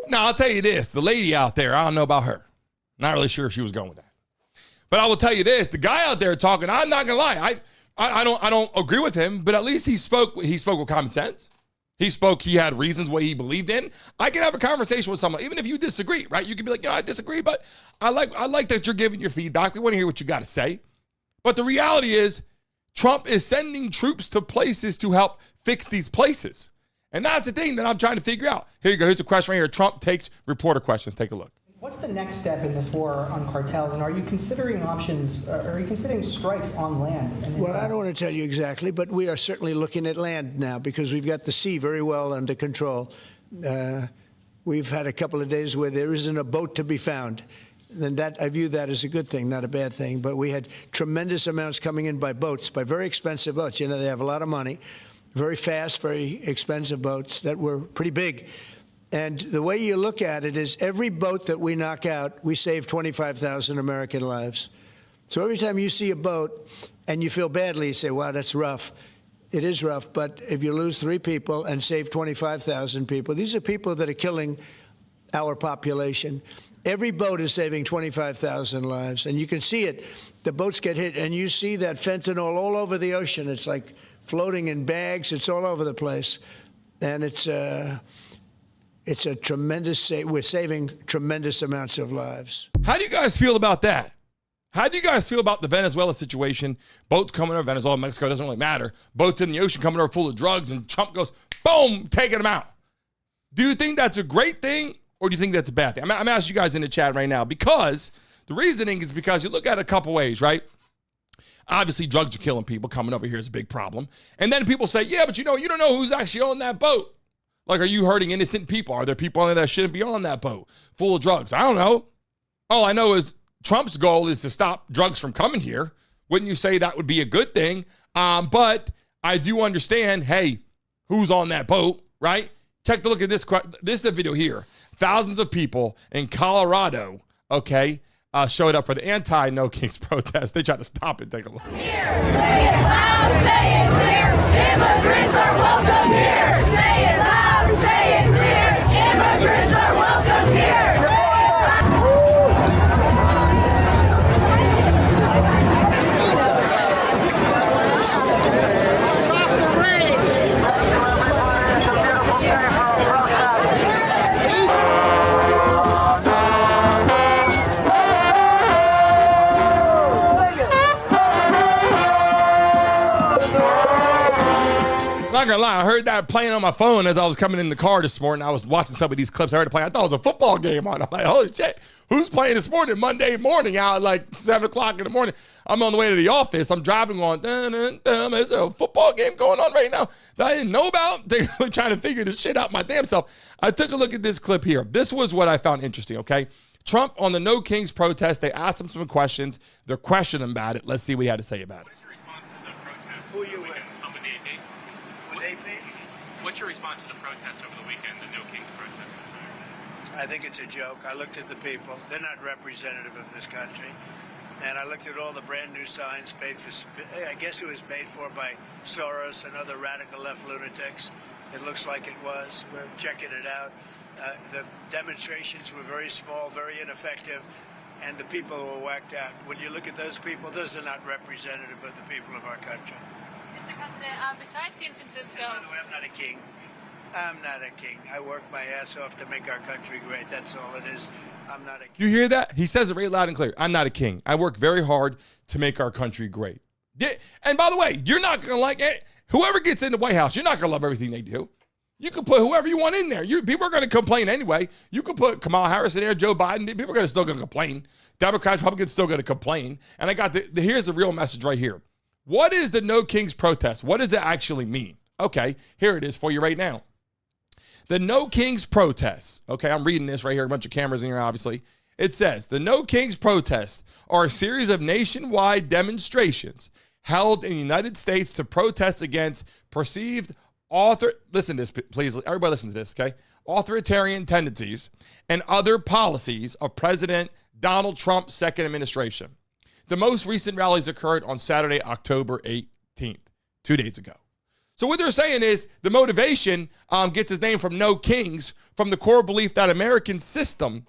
Now, I'll tell you this. The lady out there, I don't know about her. Not really sure if she was going with that. But I will tell you this. The guy out there talking, I'm not going to lie. I don't agree with him, but at least he spoke with common sense. He had reasons what he believed in. I can have a conversation with someone, even if you disagree, right? You can be like, I disagree, but I like that you're giving your feedback. We want to hear what you got to say. But the reality is, Trump is sending troops to places to help fix these places. And that's the thing that I'm trying to figure out. Here you go. Here's a question right here. Trump takes reporter questions. Take a look. What's the next step in this war on cartels, and are you considering options, are you considering strikes on land? Well, I don't want to tell you exactly, but we are certainly looking at land now because we've got the sea very well under control. We've had a couple of days where there isn't a boat to be found. And that, I view that as a good thing, not a bad thing. But we had tremendous amounts coming in by boats, by very expensive boats. You know, they have a lot of money, very fast, very expensive boats that were pretty big. And the way you look at it is every boat that we knock out, we save 25,000 American lives. So every time you see a boat and you feel badly, you say, wow, that's rough. It is rough, but if you lose 3 people and save 25,000 people, these are people that are killing our population. Every boat is saving 25,000 lives, and you can see it. The boats get hit, and you see that fentanyl all over the ocean. It's like floating in bags. It's all over the place, and it's a tremendous. We're saving tremendous amounts of lives. How do you guys feel about that? How do you guys feel about the Venezuela situation? Boats coming over Venezuela, Mexico, doesn't really matter. Boats in the ocean coming over full of drugs, and Trump goes, boom, taking them out. Do you think that's a great thing, or do you think that's a bad thing? I'm asking you guys in the chat right now, because the reasoning is because you look at it a couple ways, right? Obviously, drugs are killing people. Coming over here is a big problem. And then people say, yeah, but you don't know who's actually on that boat. Like, are you hurting innocent people? Are there people on there that shouldn't be on that boat full of drugs? I don't know. All I know is Trump's goal is to stop drugs from coming here. Wouldn't you say that would be a good thing? But I do understand, hey, who's on that boat, right? Take a look at this. This is a video here. Thousands of people in Colorado, okay, showed up for the anti-No Kings protest. They tried to stop it. Take a look. Here, say it loud, say it clear. Immigrants are welcome here. Say it loud, say it clear. Immigrants are welcome here. Not gonna lie, I heard that playing on my phone as I was coming in the car this morning. I was watching some of these clips. I heard it playing. I thought it was a football game on. I'm like, holy shit, who's playing this morning? Monday morning out at like 7 o'clock in the morning. I'm on the way to the office. I'm driving on. There's a football game going on right now that I didn't know about. They're trying to figure this shit out my damn self. I took a look at this clip here. This was what I found interesting, okay? Trump on the No Kings protest, they asked him some questions. They're questioning him about it. Let's see what he had to say about it. Who are you with? I'm with the AP. With AP? What's your response to the protests over the weekend, the No Kings protests? I think it's a joke. I looked at the people. They're not representative of this country. And I looked at all the brand new signs paid for, I guess it was paid for by Soros and other radical left lunatics. It looks like it was. We're checking it out. The demonstrations were very small, very ineffective, and the people were whacked out. When you look at those people, those are not representative of the people of our country. Mr. President, besides San Francisco... By the way, I'm not a king. I'm not a king. I work my ass off to make our country great. That's all it is. I'm not a king. You hear that? He says it very loud and clear. I'm not a king. I work very hard to make our country great. Yeah, and by the way, you're not going to like it. Whoever gets in the White House, you're not going to love everything they do. You can put whoever you want in there. People are going to complain anyway. You can put Kamala Harris in there, Joe Biden. People are still going to complain. Democrats, Republicans still going to complain. And I got here's the real message right here. What is the No Kings protest? What does it actually mean? Okay, here it is for you right now. The No Kings protests. Okay, I'm reading this right here. A bunch of cameras in here, obviously. It says, the No Kings protests are a series of nationwide demonstrations held in the United States to protest against perceived listen to this, please. Everybody listen to this, okay? Authoritarian tendencies and other policies of President Donald Trump's second administration. The most recent rallies occurred on Saturday, October 18th, 2 days ago. So what they're saying is the motivation gets its name from No Kings, from the core belief that American system,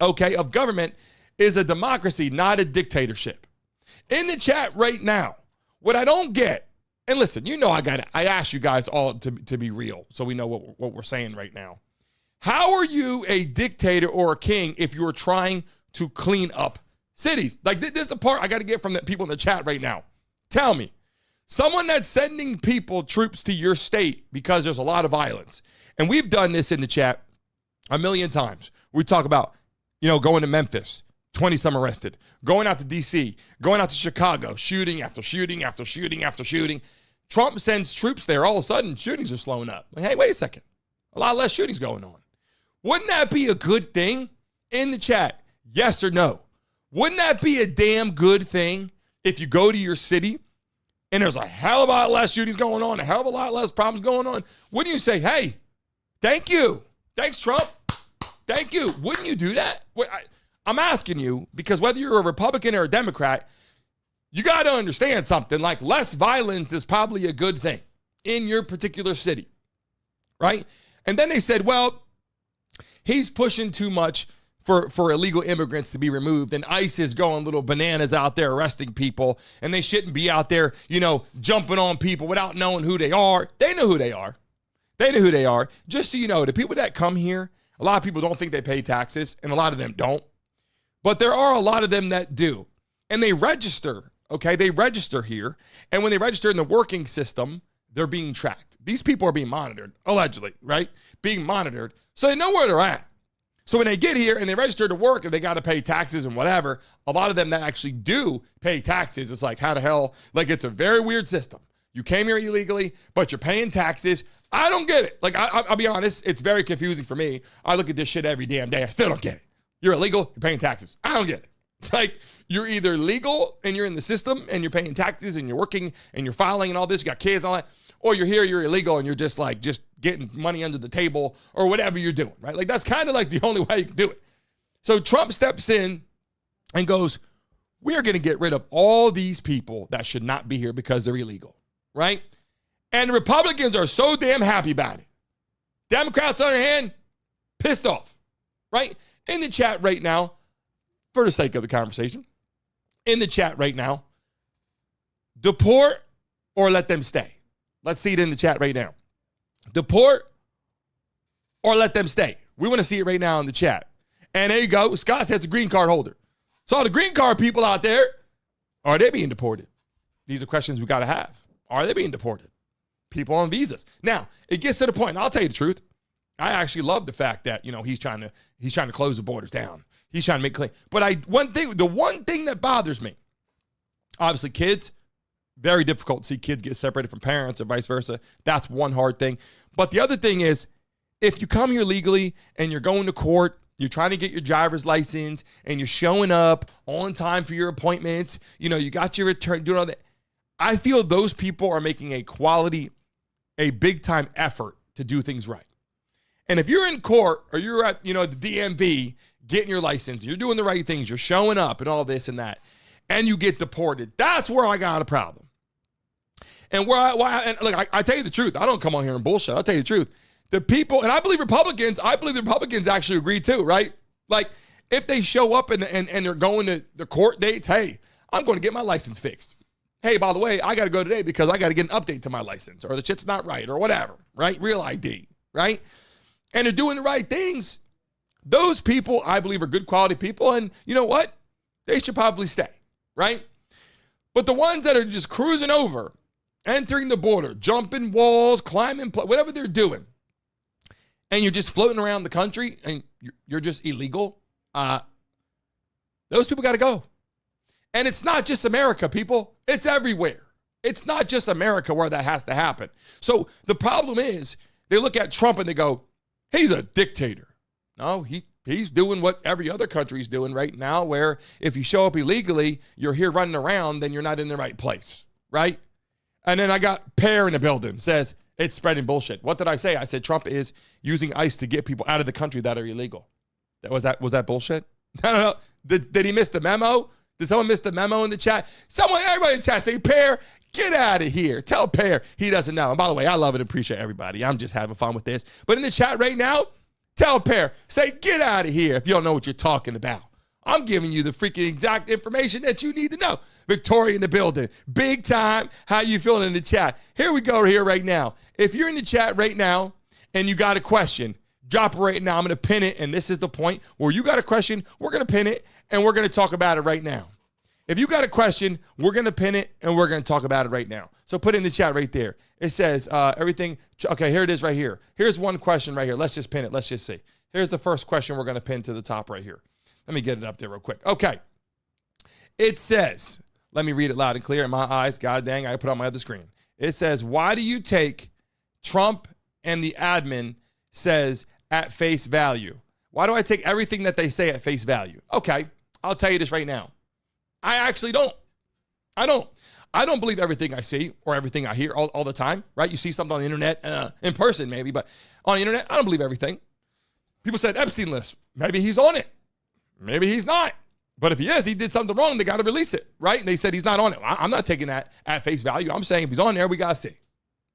okay, of government is a democracy, not a dictatorship. In the chat right now, what I don't get, and listen, you know I asked you guys all to be real, so we know what we're saying right now. How are you a dictator or a king if you're trying to clean up cities? Like, this is the part I got to get from the people in the chat right now. Tell me, someone that's sending troops to your state because there's a lot of violence, and we've done this in the chat a million times. We talk about, going to Memphis, 20 some arrested, going out to D.C., going out to Chicago, shooting after shooting after shooting after shooting. Trump sends troops there. All of a sudden, shootings are slowing up. Like, hey, wait a second. A lot less shootings going on. Wouldn't that be a good thing? In the chat, yes or no? Wouldn't that be a damn good thing if you go to your city and there's a hell of a lot less shootings going on, a hell of a lot less problems going on? Wouldn't you say, hey, thank you. Thanks, Trump. Thank you. Wouldn't you do that? I'm asking you because whether you're a Republican or a Democrat, you got to understand something. Like, less violence is probably a good thing in your particular city, right? And then they said, well, he's pushing too much for illegal immigrants to be removed, and ICE is going little bananas out there arresting people, and they shouldn't be out there, jumping on people without knowing who they are. They know who they are. They know who they are. Just so you know, the people that come here, a lot of people don't think they pay taxes, and a lot of them don't. But there are a lot of them that do. And they register, okay? They register here. And when they register in the working system, they're being tracked. These people are being monitored, allegedly, right? Being monitored. So they know where they're at. So when they get here and they register to work and they got to pay taxes and whatever, a lot of them that actually do pay taxes, it's like, how the hell? Like, it's a very weird system. You came here illegally, but you're paying taxes. I don't get it. Like, I'll be honest, it's very confusing for me. I look at this shit every damn day. I still don't get it. You're illegal, you're paying taxes. I don't get it. It's like, you're either legal and you're in the system and you're paying taxes and you're working and you're filing and all this, you got kids, all that, or you're here, you're illegal and you're just getting money under the table or whatever you're doing, right? Like, that's kind of like the only way you can do it. So Trump steps in and goes, we're going to get rid of all these people that should not be here because they're illegal, right? And the Republicans are so damn happy about it. Democrats, on the other hand, pissed off, right? In the chat right now, for the sake of the conversation, in the chat right now, deport or let them stay. Let's see it in the chat right now. Deport or let them stay. We want to see it right now in the chat. And there you go. Scott says a green card holder. So all the green card people out there, are they being deported? These are questions we got to have. Are they being deported? People on visas. Now, it gets to the point. I'll tell you the truth. I actually love the fact that, he's trying to close the borders down. He's trying to make clean. But the one thing that bothers me, obviously kids, very difficult to see kids get separated from parents or vice versa. That's one hard thing. But the other thing is, if you come here legally and you're going to court, you're trying to get your driver's license and you're showing up on time for your appointments, you got your return, doing all that. I feel those people are making a big time effort to do things right. And if you're in court or you're at, the DMV getting your license, you're doing the right things, you're showing up and all this and that, and you get deported, that's where I got a problem. And look, I tell you the truth. I don't come on here and bullshit. I'll tell you the truth. The people, and I believe the Republicans actually agree too, right? Like, if they show up and they're going to the court dates, hey, I'm going to get my license fixed. hey, by the way, I got to go today because I got to get an update to my license or the shit's not right or whatever, right? Real ID, right? And they're doing the right things. Those people, I believe, are good quality people. And you know what? They should probably stay, right? But the ones that are just cruising over, entering the border, jumping walls, climbing, whatever they're doing, and you're just floating around the country and you're just illegal, those people got to go. And it's not just America, people. It's everywhere. It's not just America where that has to happen. So the problem is they look at Trump and they go, he's a dictator. No, he's doing what every other country's doing right now, where if you show up illegally, you're here running around, then you're not in the right place, right? And then I got Pear in the building, says it's spreading bullshit. What did I say? I said Trump is using ICE to get people out of the country that are illegal. Was that bullshit? I don't know. Did he miss the memo? Did someone miss the memo in the chat? Everybody in the chat say, Pear, get out of here. Tell Pear he doesn't know. And by the way, I love and appreciate everybody. I'm just having fun with this. But in the chat right now, tell Pear, say, get out of here if you don't know what you're talking about. I'm giving you the freaking exact information that you need to know. Victoria in the building. Big time. How you feeling in the chat? Here we go here right now. If you're in the chat right now and you got a question, drop it right now. I'm going to pin it. And this is the point where you got a question, we're going to pin it and we're going to talk about it right now. If you got a question, we're going to pin it and we're going to talk about it right now. So put it in the chat right there. It says everything. Okay, here it is right here. Here's one question right here. Let's just pin it. Let's just see. Here's the first question we're going to pin to the top right here. Let me get it up there real quick. Okay. It says, let me read it loud and clear in my eyes. God dang, I put it on my other screen. It says, why do you take Trump and the admin says at face value? Why do I take everything that they say at face value? Okay, I'll tell you this right now. I actually don't. I don't believe everything I see or everything I hear all the time, right? You see something on the internet, in person maybe, but on the internet, I don't believe everything. People said Epstein list. Maybe he's on it. Maybe he's not. But if he is, he did something wrong. They got to release it, right? And they said he's not on it. I'm not taking that at face value. I'm saying if he's on there, we got to see,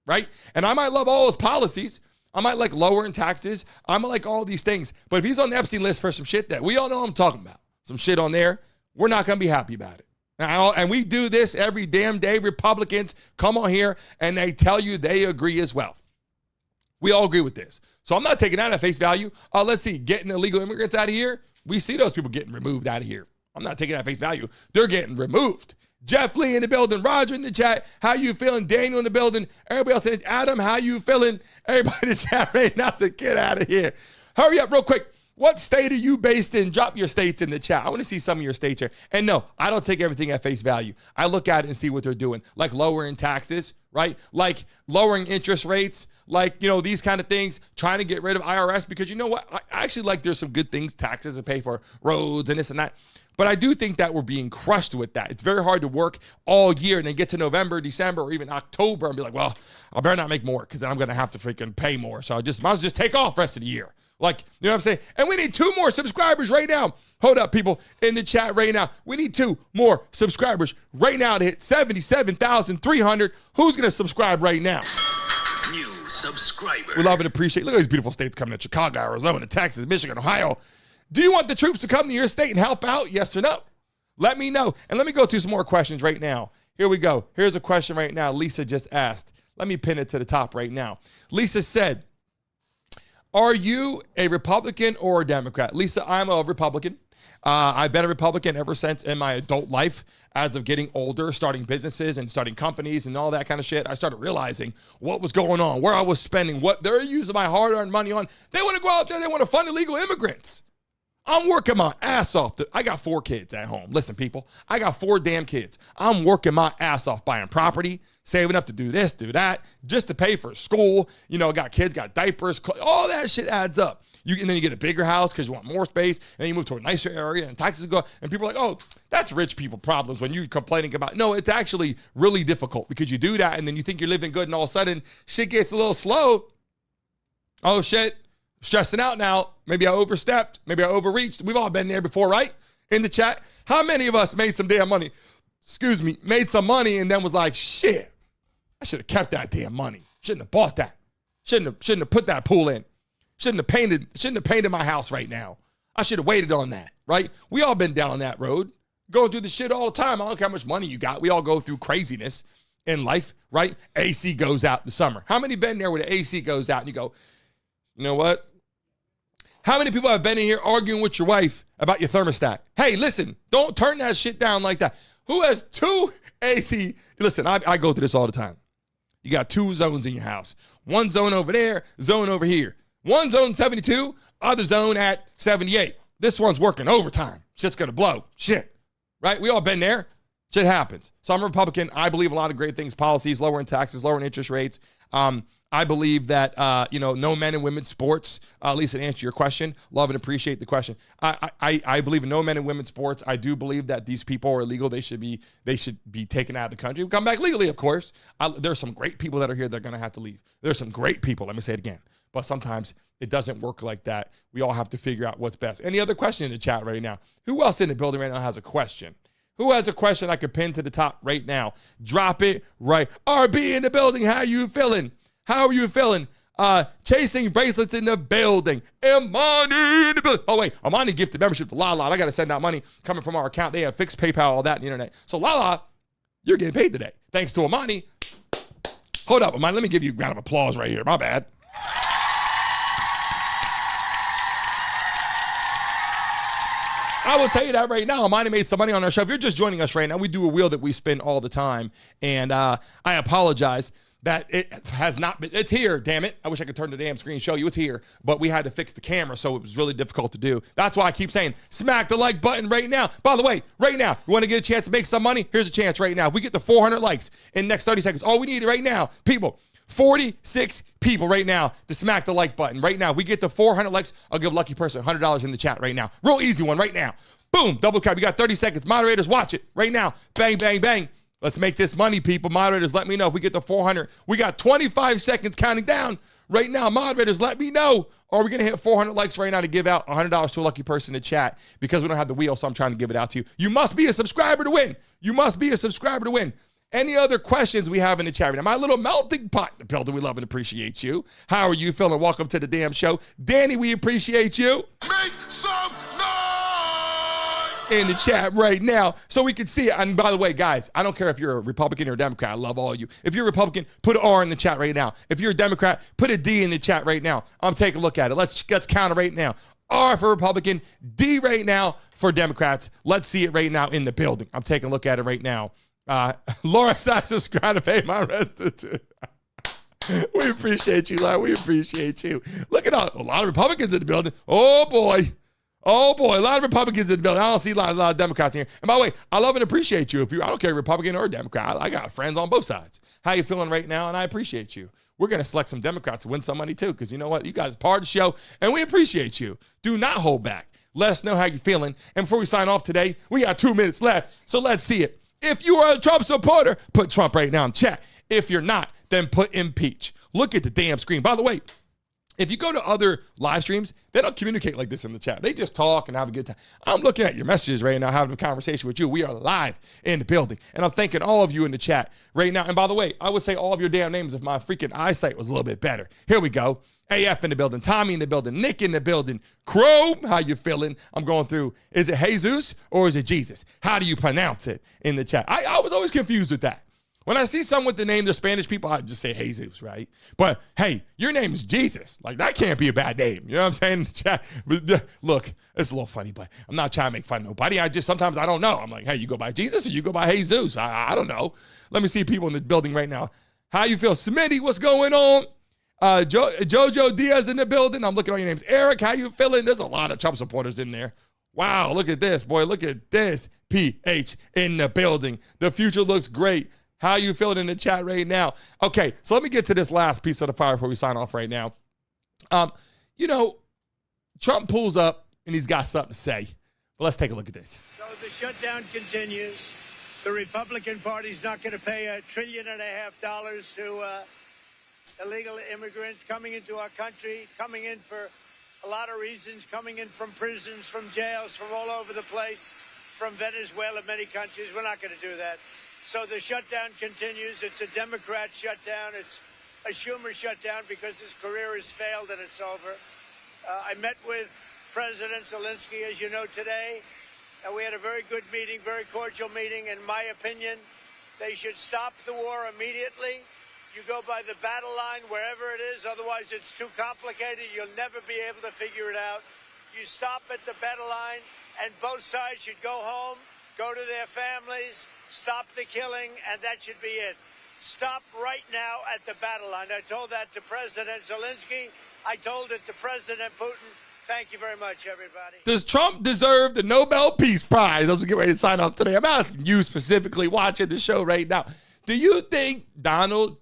right? And I might love all his policies. I might like lowering taxes. I might like all these things. But if he's on the Epstein list for some shit that we all know I'm talking about, some shit on there, we're not going to be happy about it. And we do this every damn day. Republicans come on here and they tell you they agree as well. We all agree with this. So I'm not taking that at face value. Let's see, getting illegal immigrants out of here. We see those people getting removed out of here. I'm not taking that at face value. They're getting removed. Jeff Lee in the building. Roger in the chat. How you feeling? Daniel in the building. Everybody else in it. Adam, how you feeling? Everybody in the chat right now said, get out of here. Hurry up real quick. What state are you based in? Drop your states in the chat. I want to see some of your states here. And no, I don't take everything at face value. I look at it and see what they're doing, like lowering taxes, right? Like lowering interest rates, like, you know, these kind of things, trying to get rid of IRS because you know what? I actually like there's some good things, taxes to pay for roads and this and that. But I do think that we're being crushed with that. It's very hard to work all year and then get to November, December, or even October and be like, well, I better not make more because then I'm going to have to freaking pay more. So I might as well just take off the rest of the year. Like, you know what I'm saying? And we need 2 more subscribers right now. Hold up, people in the chat right now. We need 2 more subscribers right now to hit 77,300. Who's going to subscribe right now? New subscriber. We love and appreciate. Look at these beautiful states coming in. Chicago, Arizona, Texas, Michigan, Ohio. Do you want the troops to come to your state and help out? Yes or no? Let me know. And let me go through some more questions right now. Here we go. Here's a question right now Lisa just asked. Let me pin it to the top right now. Lisa said, are you a Republican or a Democrat? Lisa, I'm a Republican. I've been a Republican ever since in my adult life. As of getting older, starting businesses and starting companies and all that kind of shit, I started realizing what was going on, where I was spending, what they're using my hard-earned money on. They want to go out there. They want to fund illegal immigrants. I'm working my ass off. I got 4 kids at home. Listen, people, I got 4 damn kids. I'm working my ass off buying property, saving up to do this, do that, just to pay for school. You know, got kids, got diapers, all that shit adds up. And then you get a bigger house because you want more space, and then you move to a nicer area, and taxes go up, and people are like, oh, that's rich people problems when you're complaining about. No, it's actually really difficult because you do that, and then you think you're living good, and all of a sudden, shit gets a little slow. Oh, shit. Stressing out now. Maybe I overstepped. Maybe I overreached. We've all been there before, right? In the chat. How many of us made some damn money? Made some money and then was like, shit, I should have kept that damn money. Shouldn't have bought that. Shouldn't have put that pool in. Shouldn't have painted my house right now. I should have waited on that, right? We all been down that road. Go through the shit all the time. I don't care how much money you got. We all go through craziness in life, right? AC goes out in the summer. How many been there where the AC goes out and you go, you know what? How many people have been in here arguing with your wife about your thermostat? Hey, listen, don't turn that shit down like that. Who has two AC? Listen, I go through this all the time. You got two zones in your house. One zone over there, zone over here. One zone 72, other zone at 78. This one's working overtime. Shit's gonna blow. Shit, right? We all been there. Shit happens. So I'm a Republican. I believe a lot of great things, policies, lowering taxes, lowering interest rates. I believe that, no men and women sports, at least to answer your question. Love and appreciate the question. I believe in no men and women sports. I do believe that these people are illegal. They should be taken out of the country. We come back legally, of course. There's some great people that are here that are going to have to leave. There's some great people. Let me say it again. But sometimes it doesn't work like that. We all have to figure out what's best. Any other question in the chat right now? Who else in the building right now has a question? Who has a question I could pin to the top right now? Drop it right. RB in the building. How you feeling? How are you feeling? Chasing bracelets in the building. Imani in the building. Oh, wait. Imani gifted membership to Lala. I got to send out money coming from our account. They have fixed PayPal, all that on the internet. So, Lala, you're getting paid today. Thanks to Imani. Hold up, Imani. Let me give you a round of applause right here. My bad. I will tell you that right now. Imani made some money on our show. If you're just joining us right now, we do a wheel that we spin all the time. And I apologize that it has not been, it's here, damn it. I wish I could turn the damn screen and show you it's here, but we had to fix the camera, so it was really difficult to do. That's why I keep saying, smack the like button right now. By the way, right now, you want to get a chance to make some money? Here's a chance right now. If we get to 400 likes in the next 30 seconds, all we need right now, people, 46 people right now to smack the like button. Right now, we get to 400 likes, I'll give a lucky person $100 in the chat right now. Real easy one right now. Boom, double clap. You got 30 seconds. Moderators, watch it right now. Bang, bang, bang. Let's make this money, people. Moderators, let me know if we get to 400. We got 25 seconds counting down right now. Moderators, let me know. Are we going to hit 400 likes right now to give out $100 to a lucky person in the chat? Because we don't have the wheel, so I'm trying to give it out to you. You must be a subscriber to win. You must be a subscriber to win. Any other questions we have in the chat right now? My little melting pot in the building, we love and appreciate you. How are you feeling? Welcome to the damn show. Danny, we appreciate you. Make some in the chat right now so we can see it. And by the way, guys, I don't care if you're a Republican or a Democrat. I love all of you. If you're a Republican, put an R in the chat right now. If you're a Democrat, put a D in the chat right now. I'm taking a look at it. Let's count it right now. R for Republican, D right now for Democrats. Let's see it right now in the building. I'm taking a look at it right now. Laura Sachs is trying to pay my restitute. We appreciate you, Laura. We appreciate you. Look at a lot of Republicans in the building. Oh, boy. Oh, boy, a lot of Republicans in the building. I don't see a lot of Democrats in here. And by the way, I love and appreciate you. I don't care Republican or Democrat. I got friends on both sides. How you feeling right now? And I appreciate you. We're going to select some Democrats to win some money, too, because you know what? You guys are part of the show, and we appreciate you. Do not hold back. Let us know how you're feeling. And before we sign off today, we got 2 minutes left, so let's see it. If you are a Trump supporter, put Trump right now in chat. If you're not, then put impeach. Look at the damn screen. By the way, if you go to other live streams, they don't communicate like this in the chat. They just talk and have a good time. I'm looking at your messages right now, having a conversation with you. We are live in the building. And I'm thanking all of you in the chat right now. And by the way, I would say all of your damn names if my freaking eyesight was a little bit better. Here we go. AF in the building. Tommy in the building. Nick in the building. Crow, how you feeling? I'm going through. Is it Jesus or is it Jesus? How do you pronounce it in the chat? I was always confused with that. When I see someone with the name, the Spanish people, I just say Jesus, right? But hey, your name is Jesus. Like, that can't be a bad name. You know what I'm saying in the chat? But, look, it's a little funny, but I'm not trying to make fun of nobody. Sometimes I don't know. I'm like, hey, you go by Jesus or you go by Jesus? I don't know. Let me see people in the building right now. How you feel? Smitty, what's going on? Jojo Diaz in the building. I'm looking at all your names. Eric, how you feeling? There's a lot of Trump supporters in there. Wow, look at this, boy. Look at this. PH in the building. The future looks great. How you feeling in the chat right now? Okay, so let me get to this last piece of the fire before we sign off right now. Trump pulls up and he's got something to say. But let's take a look at this. So the shutdown continues. The Republican Party's not going to pay $1.5 trillion to illegal immigrants coming into our country, coming in for a lot of reasons, coming in from prisons, from jails, from all over the place, from Venezuela, many countries. We're not going to do that. So the shutdown continues. It's a Democrat shutdown. It's a Schumer shutdown because his career has failed and it's over. I met with President Zelensky, as you know, today. We had a very good meeting, very cordial meeting. In my opinion, they should stop the war immediately. You go by the battle line wherever it is, otherwise it's too complicated. You'll never be able to figure it out. You stop at the battle line, and both sides should go home, go to their families, stop the killing, and that should be it. Stop right now at the battle line. I told that to President Zelensky. I told it to President Putin. Thank you very much, everybody. Does Trump deserve the Nobel Peace Prize? As we get ready to sign off today, I'm asking you specifically watching the show right now. Do you think Donald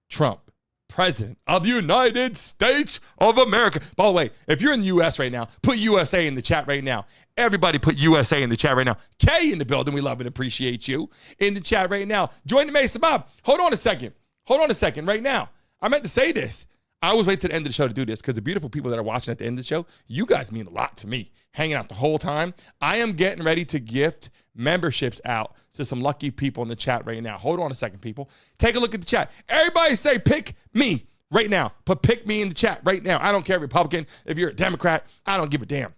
Trump, President of the United States of America? By the way, if you're in the U.S. right now, put USA in the chat right now. Everybody put USA in the chat right now. Kay in the building. We love and appreciate you in the chat right now. Join the Mesa Mob. Hold on a second. Right now. I meant to say this. I always wait to the end of the show to do this because the beautiful people that are watching at the end of the show, you guys mean a lot to me. Hanging out the whole time. I am getting ready to gift memberships out to some lucky people in the chat right now. Hold on a second, people. Take a look at the chat. Everybody say, pick me right now. Put pick me in the chat right now. I don't care if you're Republican, if you're a Democrat. I don't give a damn.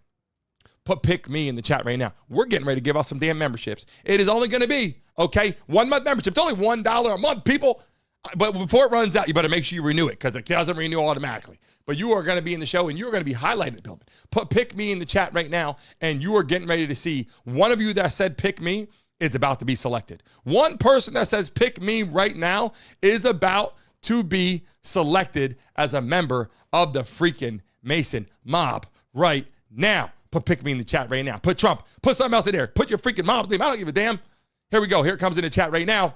Put pick me in the chat right now. We're getting ready to give out some damn memberships. It is only going to be, okay, 1 month membership. It's only $1 a month, people. But before it runs out, you better make sure you renew it because it doesn't renew automatically. But you are going to be in the show and you're going to be highlighted in the building. Put pick me in the chat right now and you are getting ready to see one of you that said pick me is about to be selected. One person that says pick me right now is about to be selected as a member of the freaking Mason mob right now. Put pick me in the chat right now. Put Trump. Put something else in there. Put your freaking mom's name. I don't give a damn. Here we go. Here it comes in the chat right now.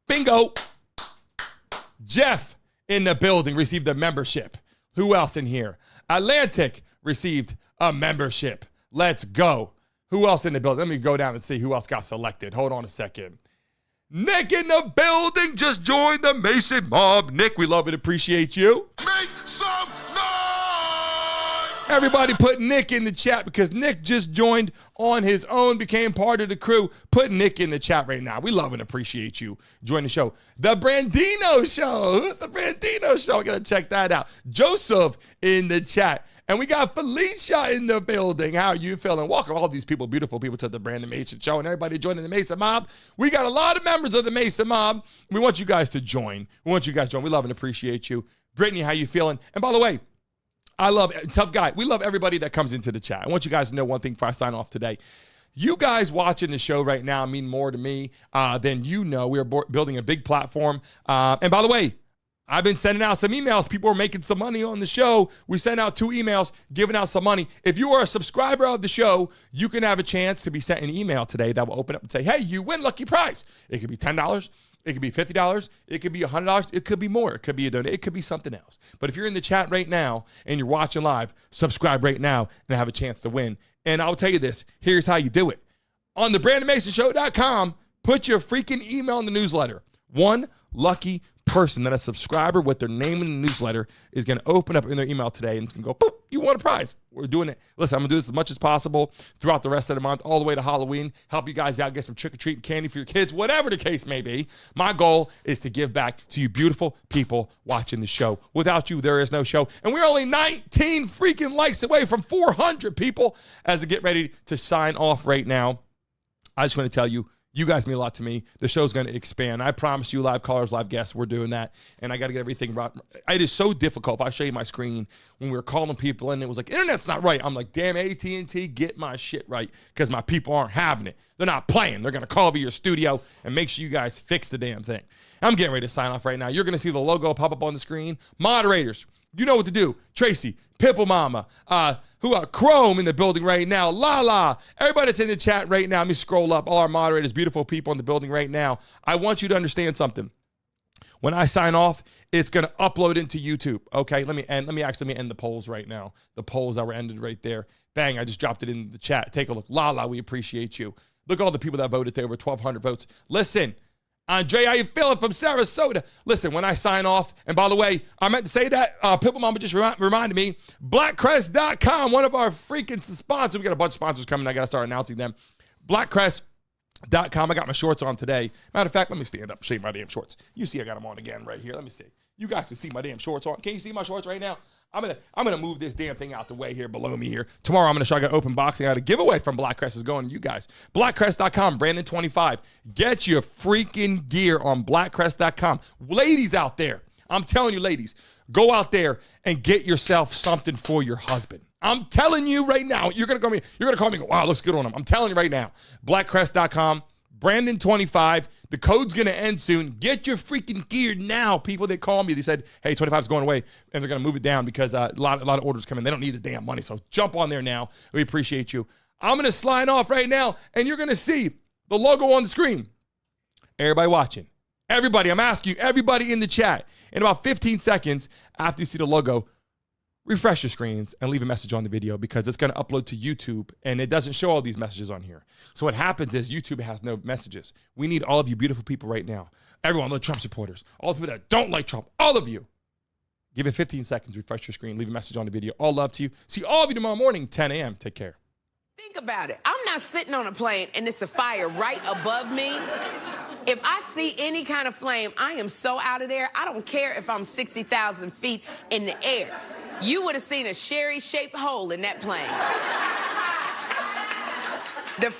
Bingo. Jeff in the building received a membership. Who else in here? Atlantic received a membership. Let's go. Who else in the building? Let me go down and see who else got selected. Hold on a second. Nick in the building just joined the Mason mob. Nick, we love and appreciate you. Make some noise! Everybody put Nick in the chat because Nick just joined on his own, became part of the crew. Put Nick in the chat right now. We love and appreciate you. Join the show. The Brandino Show. Who's the Brandino Show? I got to check that out. Joseph in the chat. And we got Felicia in the building. How are you feeling? Welcome all these people, beautiful people, to the Brandon Mason Show and everybody joining the Mason Mob. We got a lot of members of the Mason Mob. We want you guys to join. We love and appreciate you. Brittany, how you feeling? And by the way, I love Tough Guy. We love everybody that comes into the chat. I want you guys to know one thing before I sign off today. You guys watching the show right now mean more to me than you know. We are building a big platform. And by the way, I've been sending out some emails. People are making some money on the show. We sent out 2 emails giving out some money. If you are a subscriber of the show, you can have a chance to be sent an email today that will open up and say, hey, you win lucky prize. It could be $10. It could be $50. It could be $100. It could be more. It could be a donation. It could be something else. But if you're in the chat right now and you're watching live, subscribe right now and have a chance to win. And I'll tell you this. Here's how you do it. On the BrandonMasonShow.com, put your freaking email in the newsletter. One lucky person that a subscriber with their name in the newsletter is going to open up in their email today and can go, boop, you won a prize. We're doing it. Listen, I'm going to do this as much as possible throughout the rest of the month, all the way to Halloween, help you guys out, get some trick-or-treat candy for your kids, whatever the case may be. My goal is to give back to you beautiful people watching the show. Without you, there is no show. And we're only 19 freaking likes away from 400 people as I get ready to sign off right now. I just want to tell you, you guys mean a lot to me. The show's going to expand. I promise you, live callers, live guests, we're doing that. And I got to get everything right. It is so difficult. If I show you my screen, when we were calling people in, it was like, internet's not right. I'm like, damn, AT&T, get my shit right because my people aren't having it. They're not playing. They're going to call over your studio and make sure you guys fix the damn thing. I'm getting ready to sign off right now. You're going to see the logo pop up on the screen. Moderators, you know what to do. Tracy, Pipple Mama, Chrome in the building right now. Lala, everybody that's in the chat right now. Let me scroll up. All our moderators, beautiful people in the building right now. I want you to understand something. When I sign off, it's going to upload into YouTube. Okay, let me end the polls right now. The polls that were ended right there. Bang, I just dropped it in the chat. Take a look. Lala, we appreciate you. Look at all the people that voted there, over 1,200 votes. Listen, Andre, how you feeling from Sarasota? Listen, when I sign off, and by the way, I meant to say that, Pipple Mama just reminded me, blackcrest.com, one of our freaking sponsors. We got a bunch of sponsors coming. I got to start announcing them. Blackcrest.com. I got my shorts on today. Matter of fact, let me stand up and show you my damn shorts. You see I got them on again right here. Let me see. You guys can see my damn shorts on. Can you see my shorts right now? I'm gonna move this damn thing out the way here below me here. Tomorrow I'm gonna show you an open boxing. I got a giveaway from Black Crest is going to you guys. Blackcrest.com, Brandon25. Get your freaking gear on Blackcrest.com. Ladies out there, I'm telling you, ladies, go out there and get yourself something for your husband. I'm telling you right now, you're gonna call me and go, wow, it looks good on him. I'm telling you right now, Blackcrest.com, Brandon25. The code's gonna end soon. Get your freaking gear now. People that call me, they said, hey, 25 is going away, and they're gonna move it down because a lot of orders come in. They don't need the damn money, so jump on there now. We appreciate you. I'm gonna slide off right now, and you're gonna see the logo on the screen. Everybody watching, everybody, I'm asking you, everybody in the chat, in about 15 seconds after you see the logo, refresh your screens and leave a message on the video because it's going to upload to YouTube and it doesn't show all these messages on here. So what happens is YouTube has no messages. We need all of you beautiful people right now. Everyone, the Trump supporters, all the people that don't like Trump, all of you. Give it 15 seconds, refresh your screen, leave a message on the video. All love to you. See all of you tomorrow morning, 10 a.m. Take care. Think about it. I'm not sitting on a plane and it's a fire right above me. If I see any kind of flame, I am so out of there. I don't care if I'm 60,000 feet in the air. You would have seen a sherry-shaped hole in that plane. The